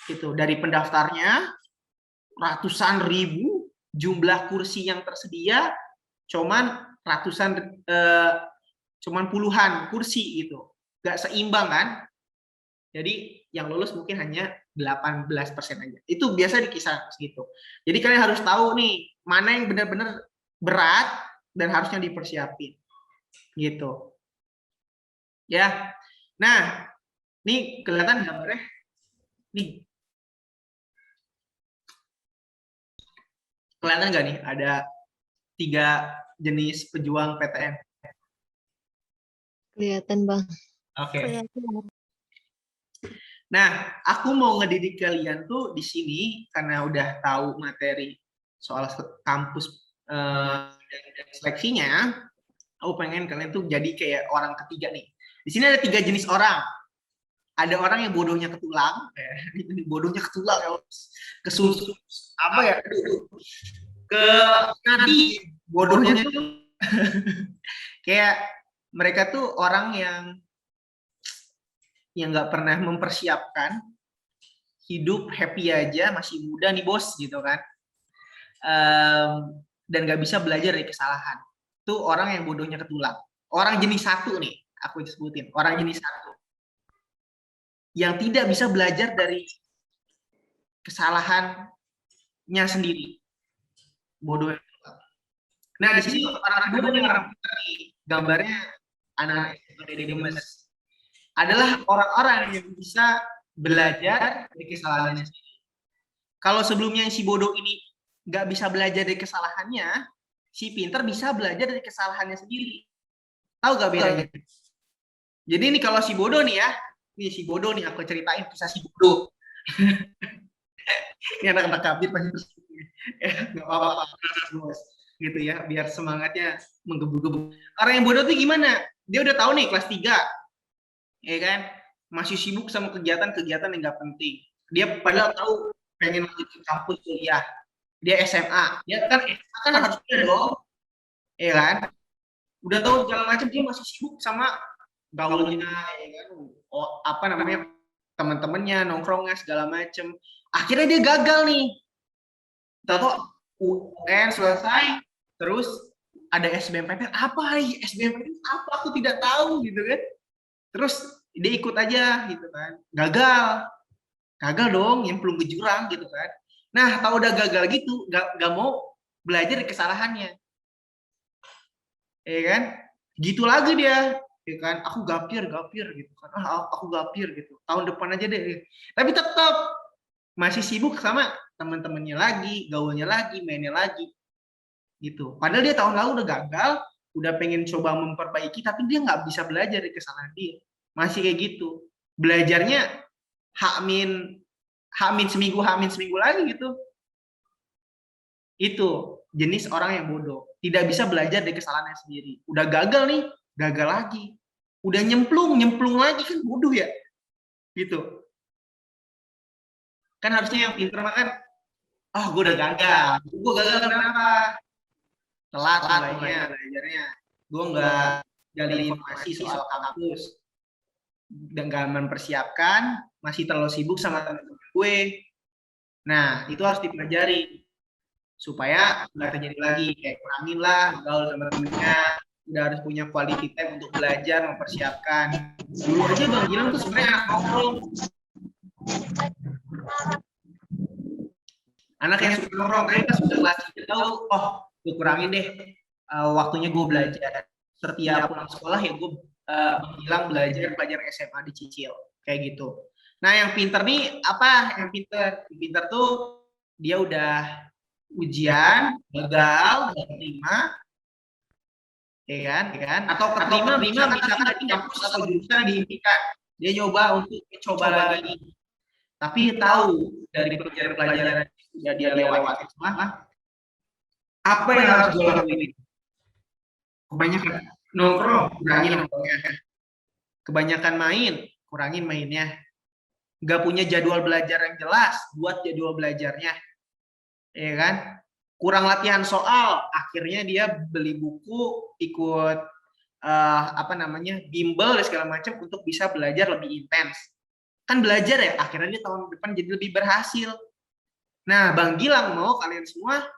Itu dari pendaftarnya ratusan ribu, jumlah kursi yang tersedia cuman cuman puluhan kursi gitu. Nggak seimbang kan? Jadi yang lulus mungkin hanya 18% aja. Itu biasa di kisah segitu. Jadi kalian harus tahu nih, mana yang benar-benar berat dan harusnya dipersiapin. Gitu. Ya. Nah, nih kelihatan gambarnya. Nih. Kelihatan nggak nih ada 3 jenis pejuang PTN? Kelihatan, Bang. Oke. Kelihatan. Nah, aku mau ngedidik kalian tuh di sini karena udah tahu materi soal kampus dan seleksinya. Aku pengen kalian tuh jadi kayak orang ketiga nih. Di sini ada 3 jenis orang. Ada orang yang bodohnya ke tulang, bodohnya ke tulang, ke susu, apa ya? Ke nadi, bodohnya tuh kayak mereka tuh orang yang nggak pernah mempersiapkan, hidup happy aja, masih muda nih bos gitu kan, dan nggak bisa belajar dari kesalahan. Itu orang yang bodohnya ke tulang. Orang jenis 1 nih, aku sebutin, orang jenis 1 yang tidak bisa belajar dari kesalahannya sendiri, bodohnya ke tulang. Nah, di sini orang kedua nih, orang pintar nih, gambarnya anak Dede Gemes. Adalah orang-orang yang bisa belajar dari kesalahannya sendiri. Kalau sebelumnya si bodoh ini nggak bisa belajar dari kesalahannya, si pinter bisa belajar dari kesalahannya sendiri. Tahu gak bedanya? Jadi ini kalau si bodoh nih ya, nih si bodoh nih, aku ceritain kisah si bodoh. Ini anak-anak kabit pasti nggak apa-apa, gitu ya, biar semangatnya menggebu-gebu. Orang yang bodoh tuh gimana? Dia udah tahu nih kelas 3. Ya kan, masih sibuk sama kegiatan-kegiatan yang nggak penting. Dia padahal tahu pengen lanjut ke kampus kuliah. Dia SMA, ya kan SMA kan harus kuliah dong, ya kan. Udah tahu segala macam, dia masih sibuk sama gaulnya, ya kan. Oh, apa namanya, teman-temannya, nongkrongnya segala macam. Akhirnya dia gagal nih. Tahu UN selesai, terus ada SBMPTN. Apa SBMPTN? Apa aku tidak tahu gitu kan. Terus dia ikut aja gitu kan, gagal dong, nyemplung ke jurang gitu kan. Nah, tahu udah gagal gitu, nggak mau belajar dari kesalahannya, ya kan? Gitu lagi dia, ya kan? Aku gapir gitu kan, aku gapir gitu, tahun depan aja deh. Tapi tetap masih sibuk sama teman-temannya lagi, gaulnya lagi, mainnya lagi, gitu. Padahal dia tahun lalu udah gagal, udah pengen coba memperbaiki, tapi dia nggak bisa belajar dari kesalahan dia. Masih kayak gitu. Belajarnya H-min seminggu lagi gitu. Itu jenis orang yang bodoh. Tidak bisa belajar dari kesalahannya sendiri. Udah gagal nih, gagal lagi. Udah nyemplung lagi, kan bodoh ya. Gitu. Kan harusnya yang pintar makan, gue udah gagal. Gue gagal kenapa? Telat mulainya belajarnya. Gue nggak gali informasi soal kampus, dan nggak mempersiapkan, masih terlalu sibuk sama teman-teman gue. Nah, itu harus dipelajari supaya nggak terjadi lagi. Kayak kurangin lah gaul sama temennya, udah harus punya quality time untuk belajar, mempersiapkan. Dulu aja Bang Gilang tuh sebenarnya anak nongkrong, anak yang suka nongkrong. Kayaknya sudah kelas 3 tahu, gue kurangin deh waktunya gue belajar. setiap pulang sekolah ya gue bilang belajar SMA dicicil kayak gitu. Nah yang pinter nih apa? Yang pinter tuh dia udah ujian gagal nggak terima, ya kan? Atau keterima misalkan di kampus atau jurusan diimpikan, dia nyoba untuk mencoba lagi, tapi tahu dari pelajaran yang sudah dia lewati semua apa yang harus gue lakuin. Kebanyakan nongkrong, kurangin nongkrongnya. Kebanyakan main, kurangin mainnya. Nggak punya jadwal belajar yang jelas, buat jadwal belajarnya, ya kan? Kurang latihan soal, akhirnya dia beli buku, ikut bimbel dan segala macam untuk bisa belajar lebih intens. Kan belajar ya, akhirnya dia tahun depan jadi lebih berhasil. Nah, Bang Gilang mau kalian semua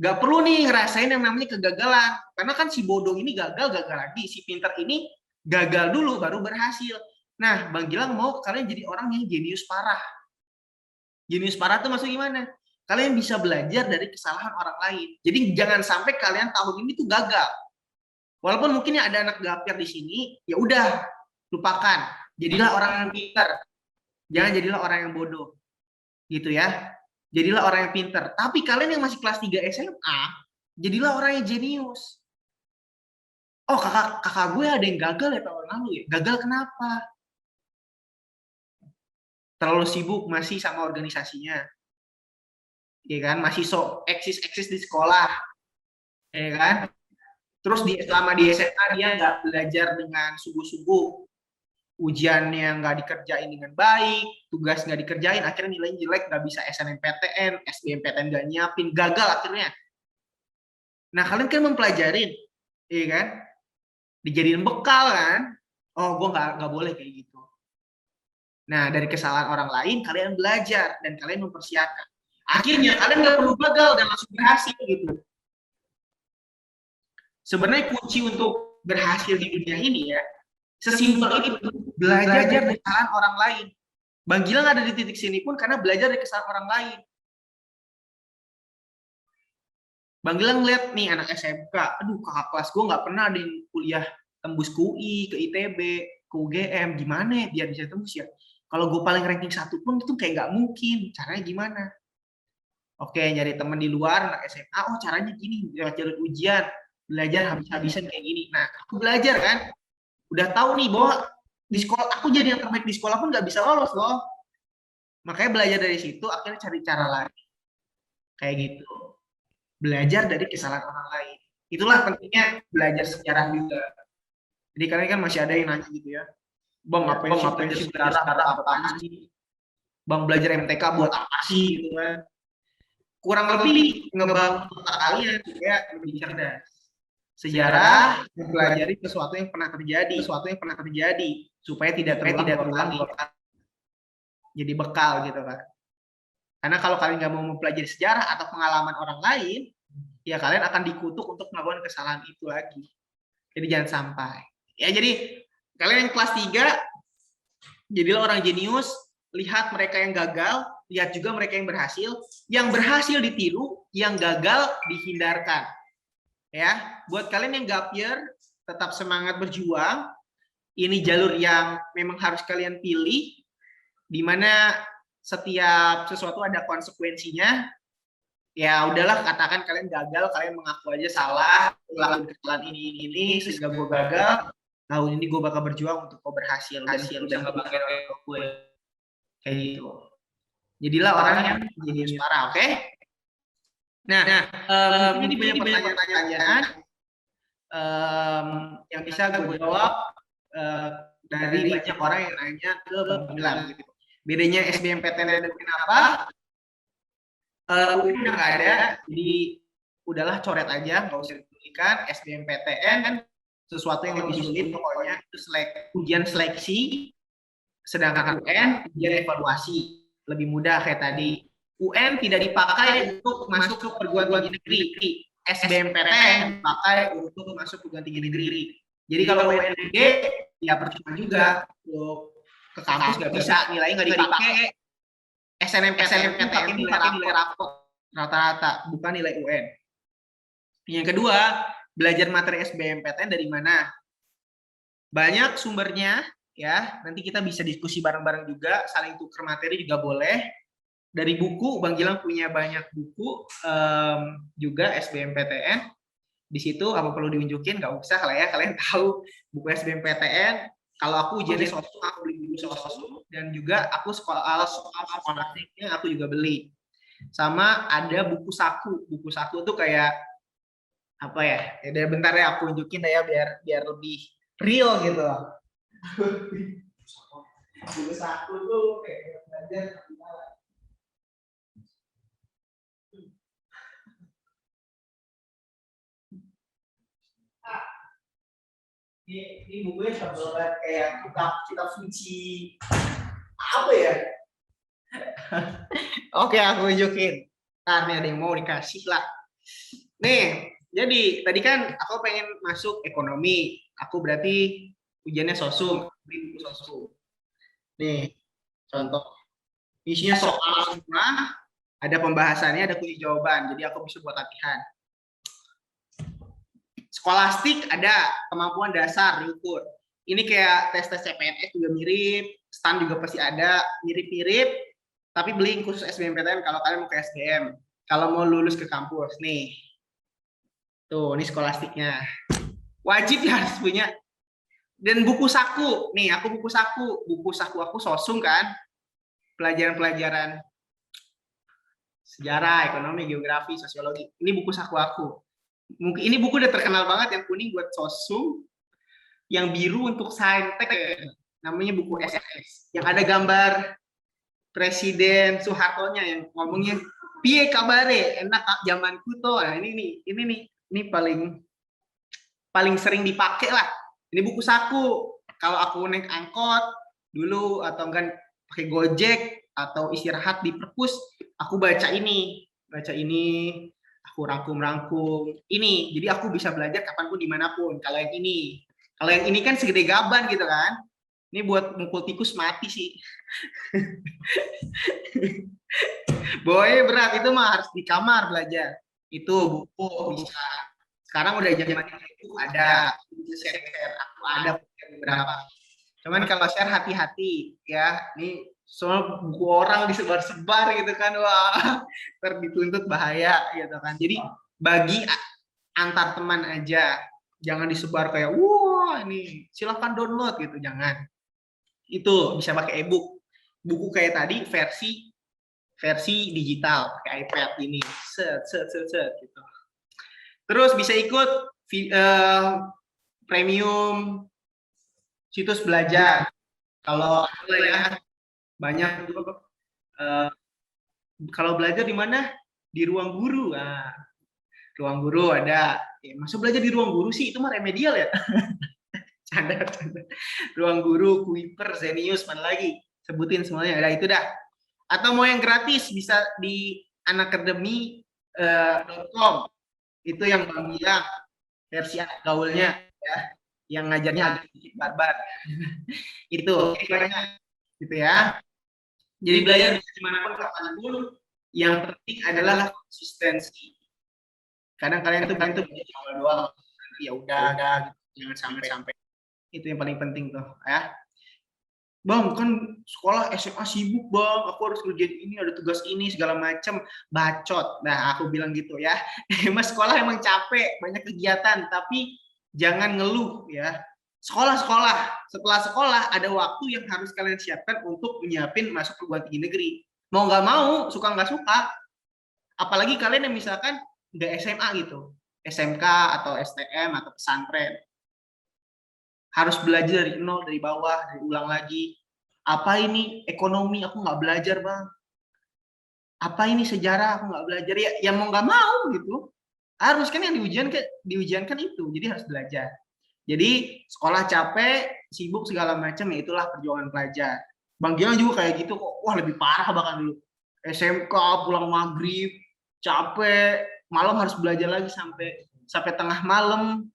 nggak perlu nih ngerasain yang namanya kegagalan, karena kan si bodoh ini gagal lagi, si pintar ini gagal dulu baru berhasil. Nah, Bang Gilang mau kalian jadi orang yang jenius parah. Jenius parah tuh maksudnya gimana? Kalian bisa belajar dari kesalahan orang lain. Jadi jangan sampai kalian tahun ini tuh gagal. Walaupun mungkin ada anak gapir di sini, ya udah lupakan. Jadilah orang yang pintar. Jangan jadilah orang yang bodoh. Gitu ya. Jadilah orang yang pintar. Tapi kalian yang masih kelas 3 SMA, jadilah orang yang jenius. Oh, kakak gue ada yang gagal ya tahun lalu ya. Gagal kenapa? Terlalu sibuk masih sama organisasinya. Ya kan? Masih eksis di sekolah. Ya kan? Terus selama di SMA dia nggak belajar dengan sungguh-sungguh. Ujiannya nggak dikerjain dengan baik, tugas nggak dikerjain, akhirnya nilainya jelek, nggak bisa SNMPTN, SBMPTN nggak nyiapin, gagal akhirnya. Nah, kalian kan mempelajarin, iya kan? Dijadiin bekal kan? Oh, gue nggak boleh kayak gitu. Nah, dari kesalahan orang lain, kalian belajar dan kalian mempersiapkan. Akhirnya kalian nggak perlu gagal dan langsung berhasil gitu. Sebenarnya kunci untuk berhasil di dunia ini ya, sesimpel ini, belajar dari kesalahan orang lain. Bang Gilang ada di titik sini pun karena belajar dari kesalahan orang lain. Bang Gilang lihat nih anak SMK, aduh kakak kelas gue nggak pernah ada yang kuliah tembus ke UI, ke ITB, ke UGM, gimana ya biar bisa tembus ya? Kalau gue paling ranking 1 pun itu kayak nggak mungkin, caranya gimana? Oke, nyari teman di luar anak SMA, oh caranya gini, lewat jalur ujian, belajar habis-habisan kayak gini. Nah, aku belajar kan, udah tahu nih bahwa di sekolah aku jadi yang terbaik di sekolah pun nggak bisa lolos loh. Makanya belajar dari situ, akhirnya cari cara lain kayak gitu. Belajar dari kesalahan orang lain. Itulah pentingnya belajar sejarah juga. Jadi kalian kan masih ada yang nanya gitu ya, Bang ngapain sih belajar sejarah, apa sih? Bang belajar MTK buat apa sih gitu kan? Kurang lebih ngebangun otak kalian supaya lebih cerdas. Sejarah mempelajari sesuatu yang pernah terjadi, supaya tidak terulang. Jadi bekal gitu kan. Karena kalau kalian nggak mau mempelajari sejarah atau pengalaman orang lain, ya kalian akan dikutuk untuk melakukan kesalahan itu lagi. Jadi jangan sampai. Ya jadi kalian yang kelas 3, jadilah orang jenius, lihat mereka yang gagal, lihat juga mereka yang berhasil ditiru, yang gagal dihindarkan. Ya, buat kalian yang gap year, tetap semangat berjuang. Ini jalur yang memang harus kalian pilih, di mana setiap sesuatu ada konsekuensinya. Ya udahlah, katakan kalian gagal, kalian mengaku aja salah, melakukan kesalahan ini sehingga gue gagal. Tahun ini gue bakal berjuang untuk gue berhasil dan ngebanggain orang gue. Kayak gitu. Jadilah orang yang jenius parah, oke? Nah, ini banyak pertanyaan yang bisa gue jawab dari banyak orang yang nanya ke Bang Gilang. Gitu. Bedanya SBMPTN dan kenapa? Udah nggak ada, jadi udahlah coret aja, nggak usah dipublikkan. SBMPTN kan sesuatu yang lebih sulit, pokoknya itu ujian seleksi, sedangkan UN ujian evaluasi lebih mudah kayak tadi. UN tidak dipakai untuk masuk ke perguruan tinggi negeri. SBMPTN dipakai untuk masuk perguruan tinggi negeri. Jadi kalau UNG ya percuma juga, untuk ke kampus nggak bisa, nilainya nggak dipakai. SNMPTN pakai nilai rapor rata-rata, bukan nilai UN. Yang kedua, belajar materi SBMPTN dari mana? Banyak sumbernya ya. Nanti kita bisa diskusi bareng-bareng juga, saling tuker materi juga boleh. Dari buku, Bang Gilang punya banyak buku juga SBMPTN. Di situ apa perlu diunjukin? Nggak usah lah ya, kalian tahu buku SBMPTN. Kalau aku ujiannya sosum, aku beli buku sosum, dan juga aku sekolahnya aku juga beli. Sama ada buku saku. Buku saku tuh kayak apa ya? Ya bentar ya aku unjukin ya biar lebih real gitu. Buku saku tuh kayak belajar. Ini bukunya tebal banget kayak kitab suci apa ya? Oke, aku tunjukin. Ntar nih ada yang mau dikasih lah. Nih, jadi tadi kan aku pengen masuk ekonomi. Aku berarti ujiannya sosum, beli buku sosum. Nih, contoh. Isinya soal semua, ada pembahasannya, ada kunci jawaban. Jadi aku bisa buat latihan. Skolastik ada kemampuan dasar diukur. Ini kayak tes CPNS juga mirip, STAN juga pasti ada, mirip-mirip. Tapi beli khusus SBMPTN kalau kalian mau ke SBM. Kalau mau lulus ke kampus nih. Tuh, ini skolastiknya. Wajib ya harus punya. Dan buku saku. Nih, aku buku saku. Buku saku aku sosum kan. Pelajaran-pelajaran sejarah, ekonomi, geografi, sosiologi. Ini buku saku aku. Mungkin ini buku udah terkenal banget, yang kuning buat sosum, yang biru untuk saintek, namanya buku SS, yang ada gambar Presiden Soeharto-nya yang ngomongnya piye kabare enak zamanku tuh. Nah, ini paling sering dipakai lah. Ini buku saku. Kalau aku naik angkot dulu atau enggak pakai Gojek atau istirahat di perpus, aku baca ini, aku rangkum ini, jadi aku bisa belajar kapanpun dimanapun. Kalau yang ini kan segede gaban gitu kan, ini buat mukul tikus mati sih. Boy berat itu mah harus di kamar belajar. Itu buku bisa. Sekarang udah zaman itu ada, share aku ada beberapa. Cuman kalau share hati-hati ya, ini soal buku orang disebar-sebar gitu kan, wah dituntut bahaya gitu kan. Jadi bagi antar teman aja, jangan disebar kayak wah ini silahkan download gitu, jangan. Itu bisa pakai ebook, buku kayak tadi versi digital pakai iPad ini, set gitu. Terus bisa ikut premium situs belajar. Kalau ya banyak kalau belajar di mana? Di ruang guru. Nah, ruang guru ada. Masa belajar di ruang guru sih, itu mah remedial ya. Canda. Ruang guru, Kuiper, Zenius, mana lagi? Sebutin semuanya. Ada itu dah. Atau mau yang gratis bisa di anakademi.com. Itu yang Bang bilang versi anak gaulnya ya. Yang ngajarnya agak sedikit barbar. Itu gitu ya. Jadi belajar bisa dimanapun kapanpun, yang penting adalah konsistensi. Kadang kalian tuh belajar awal doang, ya udah gitu. Jangan sampai itu yang paling penting tuh ya. Bang kan sekolah SMA sibuk bang, aku harus kerjain ini, ada tugas ini segala macam, bacot. Nah aku bilang gitu ya, emang sekolah emang capek, banyak kegiatan, tapi jangan ngeluh ya. Sekolah, setelah sekolah ada waktu yang harus kalian siapkan untuk menyiapin masuk perguruan tinggi negeri. Mau nggak mau, suka nggak suka. Apalagi kalian yang misalkan nggak SMA gitu, SMK atau STM atau pesantren. Harus belajar dari nol, dari bawah, dari ulang lagi. Apa ini ekonomi, aku nggak belajar bang. Apa ini sejarah, aku nggak belajar. Ya mau nggak mau gitu. Harus kan yang diujiankan itu, jadi harus belajar. Jadi sekolah capek, sibuk segala macam, ya itulah perjuangan pelajar. Bang Gilang juga kayak gitu kok. Wah lebih parah bahkan dulu. SMK pulang maghrib, capek, malam harus belajar lagi sampai tengah malam.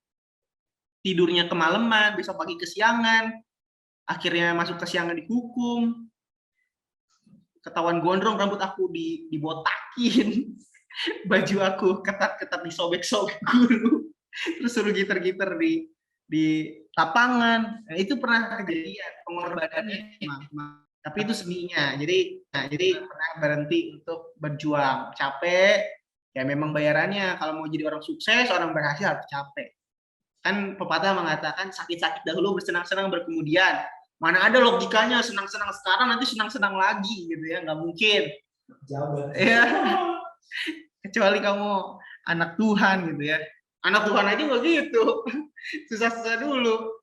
Tidurnya kemalaman, besok pagi kesiangan. Akhirnya masuk kesiangan dihukum. Ketahuan gondrong, rambut aku dibotakin. Baju aku ketat-ketat disobek-sobek guru. terus suruh gitar-gitar di lapangan. Nah, itu pernah kejadian pengorbanannya emang. Tapi itu seninya. Jadi pernah berhenti untuk berjuang. Capek, ya memang bayarannya. Kalau mau jadi orang sukses, orang berhasil harus capek. Kan pepatah mengatakan sakit-sakit dahulu, bersenang-senang berkemudian. Mana ada logikanya senang-senang sekarang nanti senang-senang lagi gitu ya, nggak mungkin. Ya, kecuali kamu anak Tuhan gitu ya. Anak Tuhan aja nggak gitu, susah-susah dulu,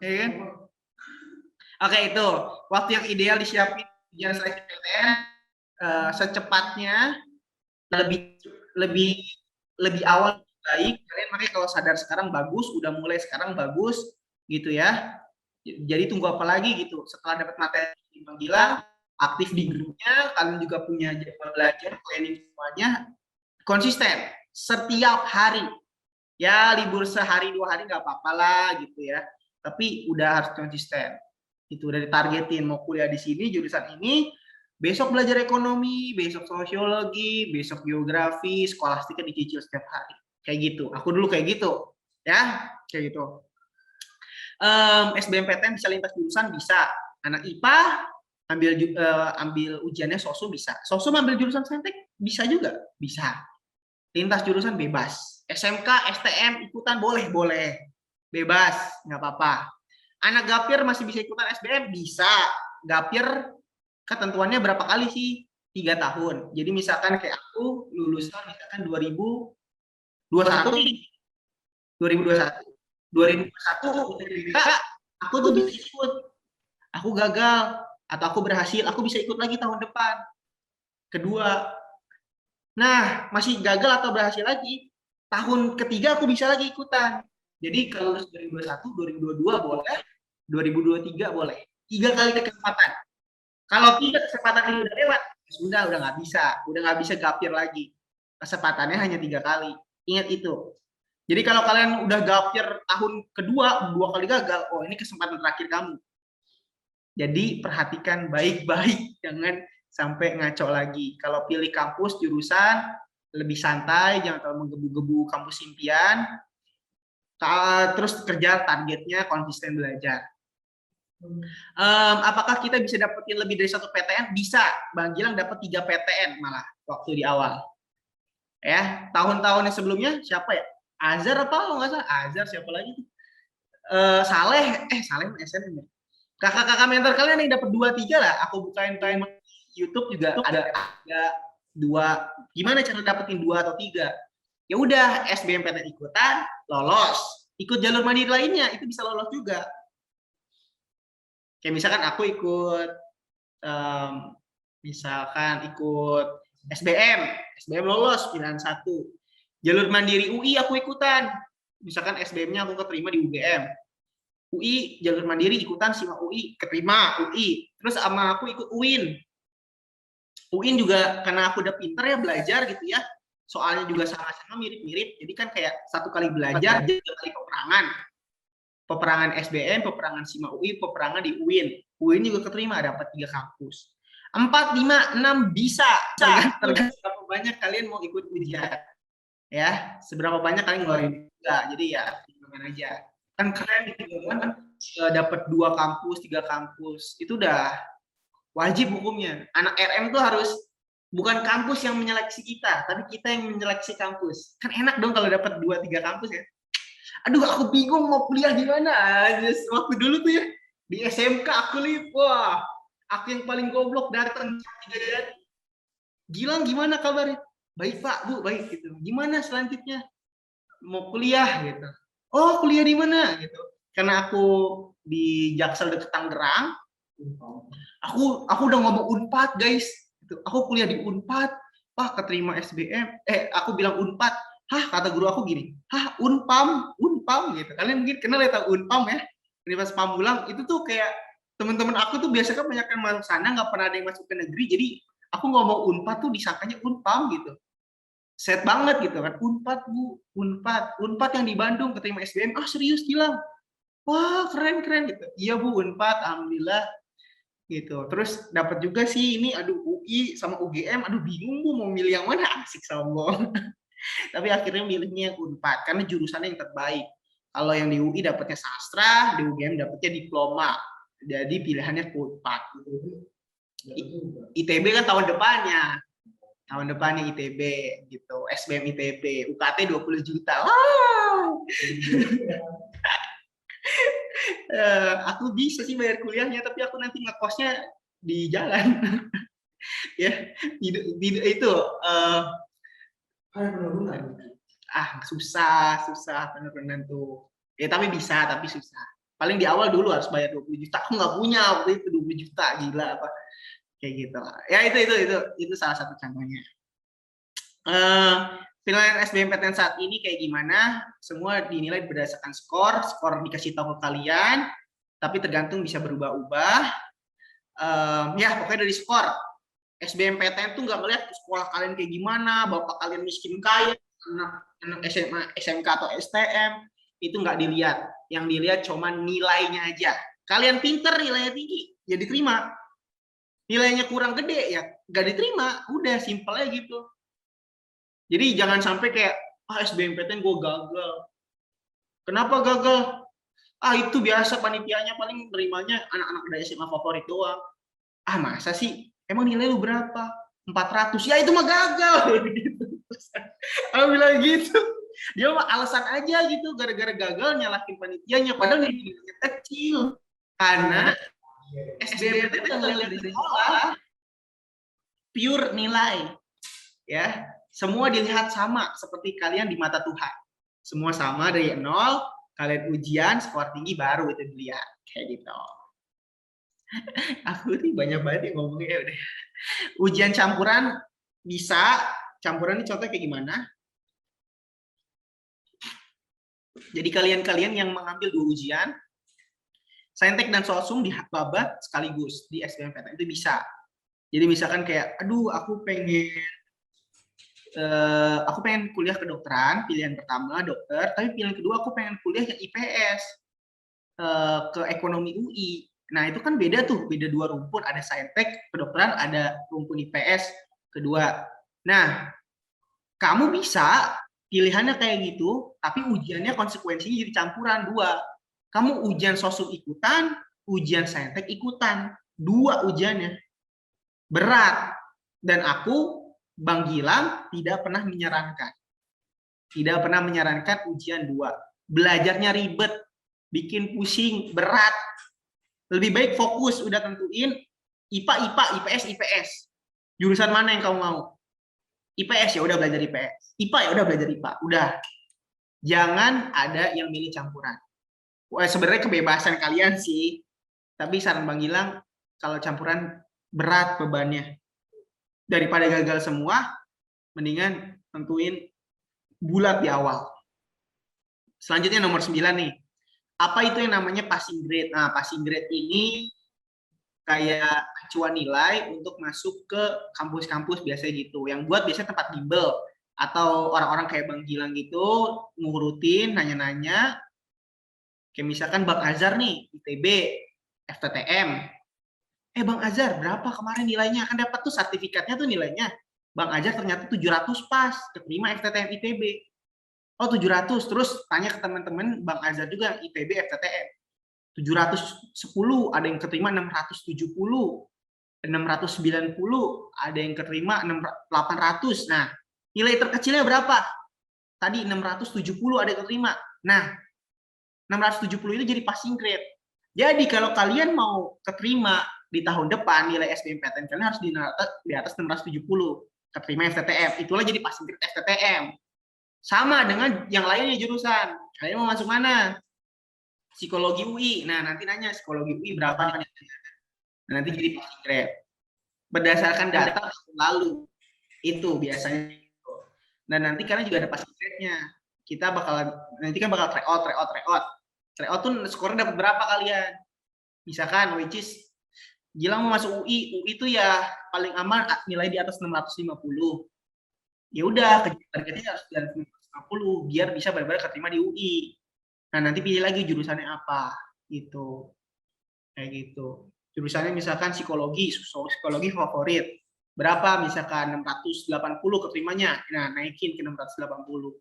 ya kan? Oke, itu waktu yang ideal disiapin ujian seleksi PTN secepatnya, lebih awal baik. Kalian makanya kalau sadar sekarang bagus, udah mulai sekarang bagus gitu ya. Jadi tunggu apa lagi gitu. Setelah dapat materi panggilan, aktif di grupnya, kalian juga punya jadwal belajar, planning semuanya, konsisten setiap hari. Ya libur sehari 2 hari nggak apa-apa lah gitu ya. Tapi udah harus konsisten. Itu udah ditargetin mau kuliah di sini jurusan ini, besok belajar ekonomi, besok sosiologi, besok geografi, skolastika dicicil setiap hari. Kayak gitu. Aku dulu kayak gitu. Ya, kayak gitu. SBMPTN bisa lintas jurusan, bisa. Anak IPA ambil ujiannya sosum bisa. Sosum ambil jurusan saintek bisa juga, bisa. Lintas jurusan bebas. SMK, STM ikutan boleh, bebas, nggak apa-apa. Anak gapir masih bisa ikutan SBM, bisa. Gapir ketentuannya berapa kali sih? 3 tahun. Jadi misalkan kayak aku lulusan misalkan 2021 aku tuh bisa ikut, aku gagal atau aku berhasil, aku bisa ikut lagi tahun depan kedua. Nah, masih gagal atau berhasil lagi, tahun ketiga aku bisa lagi ikutan. Jadi kalau 2021, 2022 boleh, 2023 boleh. 3 kali kesempatan. Kalau 3 kesempatan ini udah lewat, sudah nggak bisa gapir lagi. Kesempatannya hanya 3 kali. Ingat itu. Jadi kalau kalian udah gapir tahun kedua, 2 kali gagal, oh ini kesempatan terakhir kamu. Jadi perhatikan baik-baik, jangan sampai ngaco lagi. Kalau pilih kampus, jurusan, lebih santai, jangan terlalu menggebu-gebu kampus impian. Terus kerja targetnya konsisten belajar. Apakah kita bisa dapetin lebih dari 1 PTN? Bisa. Bang Gilang dapat 3 PTN malah waktu di awal. Ya, tahun-tahun yang sebelumnya siapa ya? Azhar apa lo nggak salah? Azhar siapa lagi? Saleh SMP. Kakak-kakak mentor kalian yang dapat 2-3 lah. Aku bukain YouTube juga ada 2. Gimana cara dapetin 2 atau 3? Ya udah, SBMPTN ikutan, lolos. Ikut jalur mandiri lainnya, itu bisa lolos juga. Kayak misalkan aku ikut SBM lolos pilihan 1. Jalur mandiri UI aku ikutan. Misalkan SBM-nya aku keterima di UGM. UI jalur mandiri ikutan SIMA UI, keterima UI. Terus sama aku ikut UIN. UIN juga karena aku udah pinter ya belajar gitu ya. Soalnya juga sama-sama mirip-mirip. Jadi kan kayak 1 kali belajar, 2 kali peperangan. Peperangan SBM, peperangan SIMA UI, peperangan di UIN. UIN juga keterima, dapat 3 kampus. 4, 5, 6 bisa. Tergantung berapa banyak kalian mau ikut ujian. Ya, seberapa banyak kalian ngeluarin juga. Jadi ya, gimana aja. Kan keren gitu kan, dapat 2 kampus, 3 kampus. Itu udah wajib hukumnya. Anak RM tuh harus bukan kampus yang menyeleksi kita, tapi kita yang menyeleksi kampus. Kan enak dong kalau dapat 2-3 kampus ya. Aduh, aku bingung mau kuliah di mana. Waktu dulu tuh ya, di SMK aku lihat, wah, aku yang paling goblok datang. Gilang gimana kabarnya? Baik Pak, Bu, baik gitu. Gimana selanjutnya? Mau kuliah gitu. Oh, kuliah di mana gitu. Karena aku di Jaksel dekat Tangerang, aku udah ngomong Unpad, guys. Gitu. Aku kuliah di Unpad. Pak, keterima SBM. Aku bilang Unpad. Hah, kata guru aku gini. Hah, Unpam gitu. Kalian mungkin kenal ya tahu Unpam ya. Universitas Pamulang itu tuh kayak teman-teman aku tuh biasanya kebanyakan masuk sana, nggak pernah ada yang masuk ke negeri. Jadi aku ngomong Unpad tuh disangkanya Unpam gitu. Set banget gitu kan. Unpad Bu, Unpad yang di Bandung keterima SBM. Ah serius Gilang? Wah keren gitu. Iya Bu, Unpad, alhamdulillah gitu. Terus dapat juga sih ini, aduh UI sama UGM, aduh bingung Bu mau milih yang mana, asik sombong. Tapi akhirnya milihnya yang Unpad karena jurusannya yang terbaik. Kalau yang di UI dapatnya sastra, di UGM dapatnya diploma. Jadi pilihannya Unpad. ITB kan tahun depannya ITB gitu, SBM ITB, UKT 20 juta. Wow. Aku bisa sih bayar kuliahnya, tapi aku nanti ngekosnya di jalan. Ya, itu susah bener-bener tuh. Ya tapi bisa, tapi susah. Paling di awal dulu harus bayar 20 juta. Aku nggak punya waktu itu 20 juta, gila apa. Kayak gitu lah. Ya itu salah satu contohnya. Penilaian SBMPTN saat ini kayak gimana? Semua dinilai berdasarkan skor dikasih tahu ke kalian, tapi tergantung bisa berubah-ubah. Ya pokoknya dari skor. SBMPTN tuh nggak melihat sekolah kalian kayak gimana, bapak kalian miskin kaya, anak SMA, SMK atau STM, itu nggak dilihat. Yang dilihat cuma nilainya aja. Kalian pinter, nilainya tinggi, ya diterima. Nilainya kurang gede, ya nggak diterima. Udah, simpel aja gitu. Jadi jangan sampai kayak, SBMPTN gue gagal. Kenapa gagal? Itu biasa panitianya paling nerimanya anak-anak dari SMA favorit doang. Masa sih? Emang nilai lu berapa? 400. Ya itu mah gagal. Aku bilang gitu. Dia mah alasan aja gitu, gara-gara gagal nyalahin panitianya, padahal nilainya kecil. Karena SBMPTN itu nggak lihat dari sekolah, pure nilai. Ya, semua dilihat sama seperti kalian di mata Tuhan. Semua sama dari 0, kalian ujian skor tinggi baru itu dilihat kayak gitu. Aku nih banyak banget yang ngomongnya udah. Ujian campuran bisa. Campuran ini contohnya kayak gimana? Jadi kalian yang mengambil 2 ujian, Saintek dan Sosum dibabat sekaligus di SBMPTN itu bisa. Jadi misalkan kayak, aku pengen kuliah kedokteran, pilihan pertama dokter, tapi pilihan kedua aku pengen kuliah yang IPS, ke ekonomi UI. Nah itu kan beda tuh, beda 2 rumpun, ada saintek kedokteran, ada rumpun IPS kedua. Nah kamu bisa pilihannya kayak gitu, tapi ujiannya konsekuensinya jadi campuran 2. Kamu ujian sosum ikutan, ujian saintek ikutan, 2 ujiannya berat. Dan aku, Bang Gilang, tidak pernah menyarankan ujian 2. Belajarnya ribet, bikin pusing, berat. Lebih baik fokus, udah tentuin IPA, IPS. Jurusan mana yang kamu mau? IPS ya udah belajar IPS. IPA ya udah belajar IPA. Udah. Jangan ada yang milih campuran. Sebenarnya kebebasan kalian sih. Tapi saran Bang Gilang, kalau campuran berat bebannya. Daripada gagal semua, mendingan tentuin bulat di awal. Selanjutnya nomor 9 nih. Apa itu yang namanya passing grade? Nah, passing grade ini kayak acuan nilai untuk masuk ke kampus-kampus biasanya gitu. Yang buat biasanya tempat bimbel atau orang-orang kayak Bang Gilang gitu ngurutin, nanya-nanya. Kayak misalkan Bang Azhar nih, ITB, FTTM. Bang Azhar, berapa kemarin nilainya? Kan dapat tuh sertifikatnya tuh nilainya. Bang Azhar ternyata 700 pas, keterima FTTM ITB. 700, terus tanya ke teman-teman Bang Azhar juga ITB FTTM. 710, ada yang keterima 670, 690, ada yang keterima 800. Nah, nilai terkecilnya berapa? Tadi 670 ada yang keterima. Nah, 670 itu jadi passing grade. Jadi kalau kalian mau keterima di tahun depan nilai SBMPTN kalian harus di atas 670, keterima FTTM. Itulah jadi passing grade FTTM. Sama dengan yang lainnya jurusan. Kalian mau masuk mana? Psikologi UI. Nah, nanti nanya psikologi UI berapa? Nah, nanti jadi passing grade. Berdasarkan data lalu. Itu biasanya. Dan nanti kalian juga ada passing grade-nya. Kita nanti kan bakal tryout. Tryout tuh skornya dapat berapa kalian? Misalkan, which is Gilang mau masuk UI itu ya paling aman nilai di atas 650. Ya udah, targetnya harus di atas 650 biar bisa benar-benar keterima di UI. Nah, nanti pilih lagi jurusannya apa gitu. Kayak gitu. Jurusannya misalkan psikologi favorit. Berapa? Misalkan 680 keterimanya. Nah, naikin ke 680.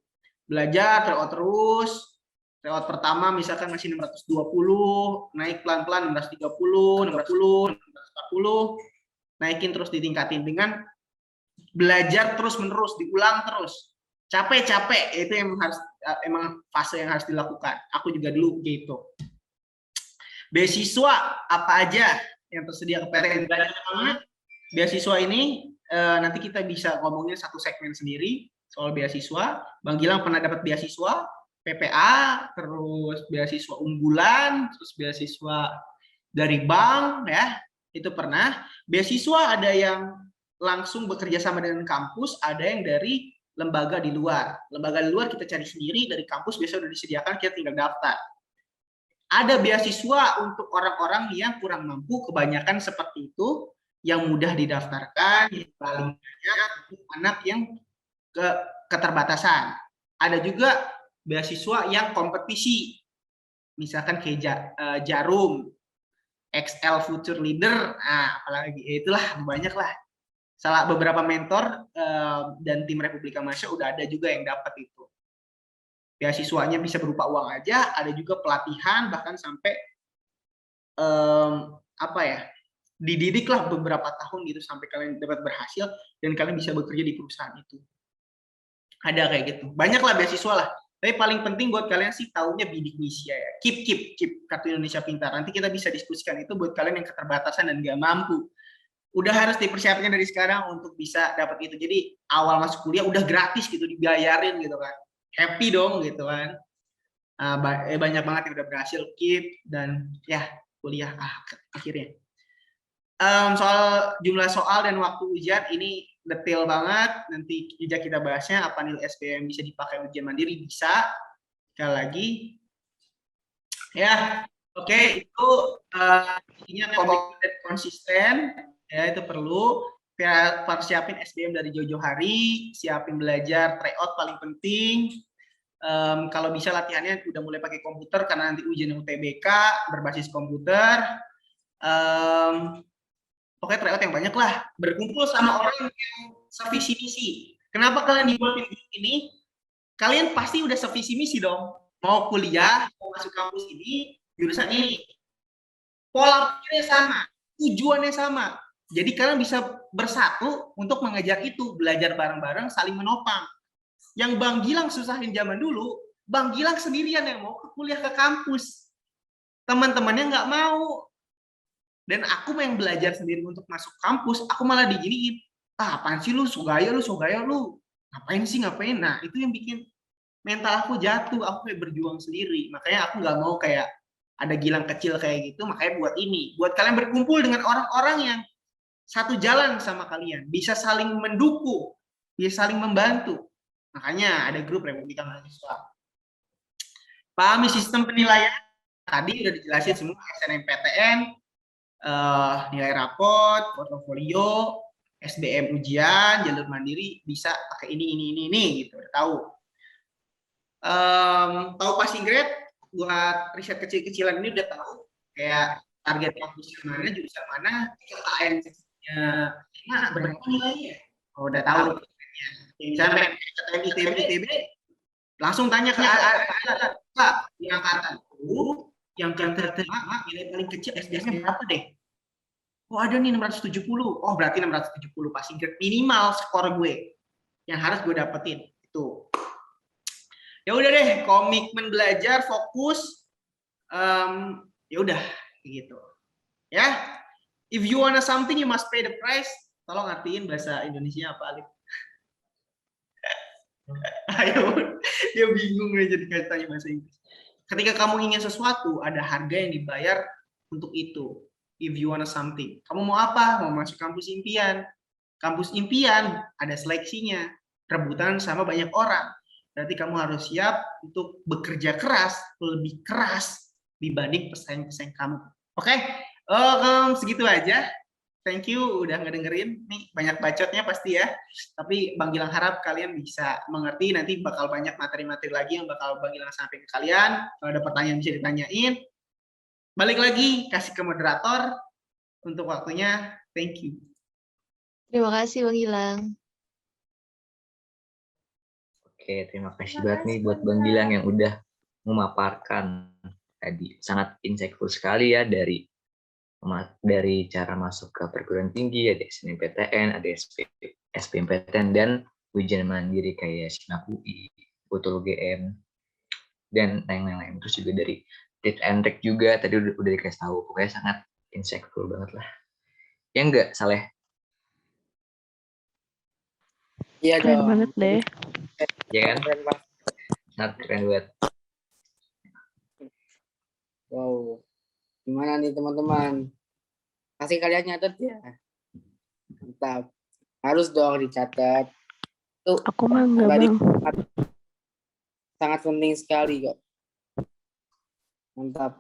Belajar terus. Tryout pertama misalkan masih 620, naik pelan-pelan 630, 640, naikin terus ditingkatin dengan belajar terus-menerus, diulang terus. Capek-capek itu yang harus emang fase yang harus dilakukan. Aku juga dulu gitu. Beasiswa apa aja yang tersedia ke PTN belajar banget. Beasiswa ini nanti kita bisa ngomongin satu segmen sendiri soal beasiswa. Bang Gilang pernah dapat beasiswa PPA, terus beasiswa unggulan, terus beasiswa dari bank ya, itu pernah. Beasiswa ada yang langsung bekerja sama dengan kampus, ada yang dari lembaga di luar. Lembaga di luar kita cari sendiri, dari kampus biasa udah disediakan, kita tinggal daftar. Ada beasiswa untuk orang-orang yang kurang mampu, kebanyakan seperti itu, yang mudah didaftarkan, yang paling banyak untuk anak yang keterbatasan. Ada juga beasiswa yang kompetisi, misalkan kayak Jarum, XL Future Leader, nah apalagi itulah banyak lah. Salah beberapa mentor dan tim Republika Malaysia udah ada juga yang dapat itu. Beasiswanya bisa berupa uang aja, ada juga pelatihan bahkan sampai apa ya, dididik lah beberapa tahun gitu sampai kalian dapat berhasil dan kalian bisa bekerja di perusahaan itu. Ada kayak gitu, banyak lah beasiswa lah. Tapi paling penting buat kalian sih tahunya bidik misi ya. Keep Kartu Indonesia Pintar. Nanti kita bisa diskusikan itu buat kalian yang keterbatasan dan nggak mampu. Udah harus dipersiapkan dari sekarang untuk bisa dapat itu. Jadi awal masuk kuliah udah gratis gitu, dibayarin gitu kan. Happy dong gitu kan. Banyak banget yang udah berhasil keep dan ya kuliah akhirnya. Soal jumlah soal dan waktu ujian ini detail banget, nanti juga kita bahasnya apa nilai SBM bisa dipakai ujian mandiri, bisa. Sekali lagi ya, oke, itu intinya komitmen dan konsisten ya, itu perlu. Persiapin SBM dari jauh-jauh hari, siapin belajar tryout paling penting. Kalau bisa latihannya udah mulai pakai komputer karena nanti ujian UTBK berbasis komputer. Pokoknya tryout yang banyak lah, berkumpul sama orang yang sevisi misi. Kenapa kalian dibuatin ini? Kalian pasti udah sevisi misi dong. Mau kuliah, mau masuk kampus ini, jurusan ini. Pola pikirnya sama, tujuannya sama. Jadi kalian bisa bersatu untuk mengejar itu, belajar bareng-bareng, saling menopang. Yang Bang Gilang susahin zaman dulu, Bang Gilang sendirian yang mau kuliah ke kampus. Teman-temannya nggak mau. Dan aku yang belajar sendiri untuk masuk kampus, aku malah diginiin. Apaan sih lu, sogaya lu. Ngapain sih, ngapain? Nah, itu yang bikin mental aku jatuh, aku kayak berjuang sendiri. Makanya aku nggak mau kayak ada Gilang kecil kayak gitu, makanya buat ini. Buat kalian berkumpul dengan orang-orang yang satu jalan sama kalian, bisa saling mendukung, bisa saling membantu. Makanya ada grup Republika Mahasiswa. Pahami sistem penilaian, tadi udah dijelasin semua, SNMPTN, nilai raport, portofolio, SBM ujian, jalur mandiri bisa pakai ini gitu, tahu. Tahu passing grade buat riset kecil-kecilan ini udah tahu kayak target kampus mana, jurusan mana, KKN-nya berapa nilainya? Udah tahu. Misalnya ITB, langsung tanya ke Pak, di angkatan yang terterima nilai paling kecil SDM berapa deh? Oh ada nih 670. Oh berarti 670 passing grade minimal skor gue yang harus gue dapetin itu. Ya udah deh, komitmen belajar, fokus, ya udah gitu. Ya, if you wanna something you must pay the price. Tolong artiin bahasa Indonesia apa, Alif? Ayo, dia bingung nih jadi katanya bahasa Inggris. Ketika kamu ingin sesuatu, ada harga yang dibayar untuk itu. If you want something. Kamu mau apa? Mau masuk kampus impian. Kampus impian ada seleksinya. Rebutan sama banyak orang. Berarti kamu harus siap untuk bekerja keras, lebih keras dibanding pesaing-pesaing kamu. Oke? Segitu aja. Thank you udah ngedengerin. Nih banyak bacotnya pasti ya. Tapi Bang Gilang harap kalian bisa mengerti. Nanti bakal banyak materi-materi lagi yang bakal Bang Gilang sampaikan ke kalian. Kalau ada pertanyaan bisa ditanyain. Balik lagi kasih ke moderator untuk waktunya. Thank you. Terima kasih Bang Gilang. Oke, terima kasih banget nih buat Bang Gilang yang udah memaparkan tadi. Sangat insightful sekali ya dari cara masuk ke perguruan tinggi, ada SNMPTN, ada SBMPTN, dan ujian mandiri kayak SNAP UI, Utul UGM, dan lain-lain. Terus juga dari tips and trick juga, tadi udah dikasih tahu. Pokoknya sangat insightful banget lah. Ya enggak, Saleh? Iya Keren dong. banget deh. Ya kan? Keren banget. Sangat keren banget. Wow. Gimana nih teman-teman? Pasti kalian nyatet ya. Mantap. Harus dong dicatat. Itu Aku mah enggak, tadi Bang. sangat penting sekali kok. Mantap.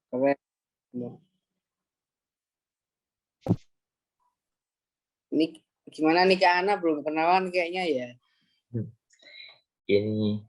Keren. Ini gimana nih Kak Ana, belum kenalan kayaknya ya? Ini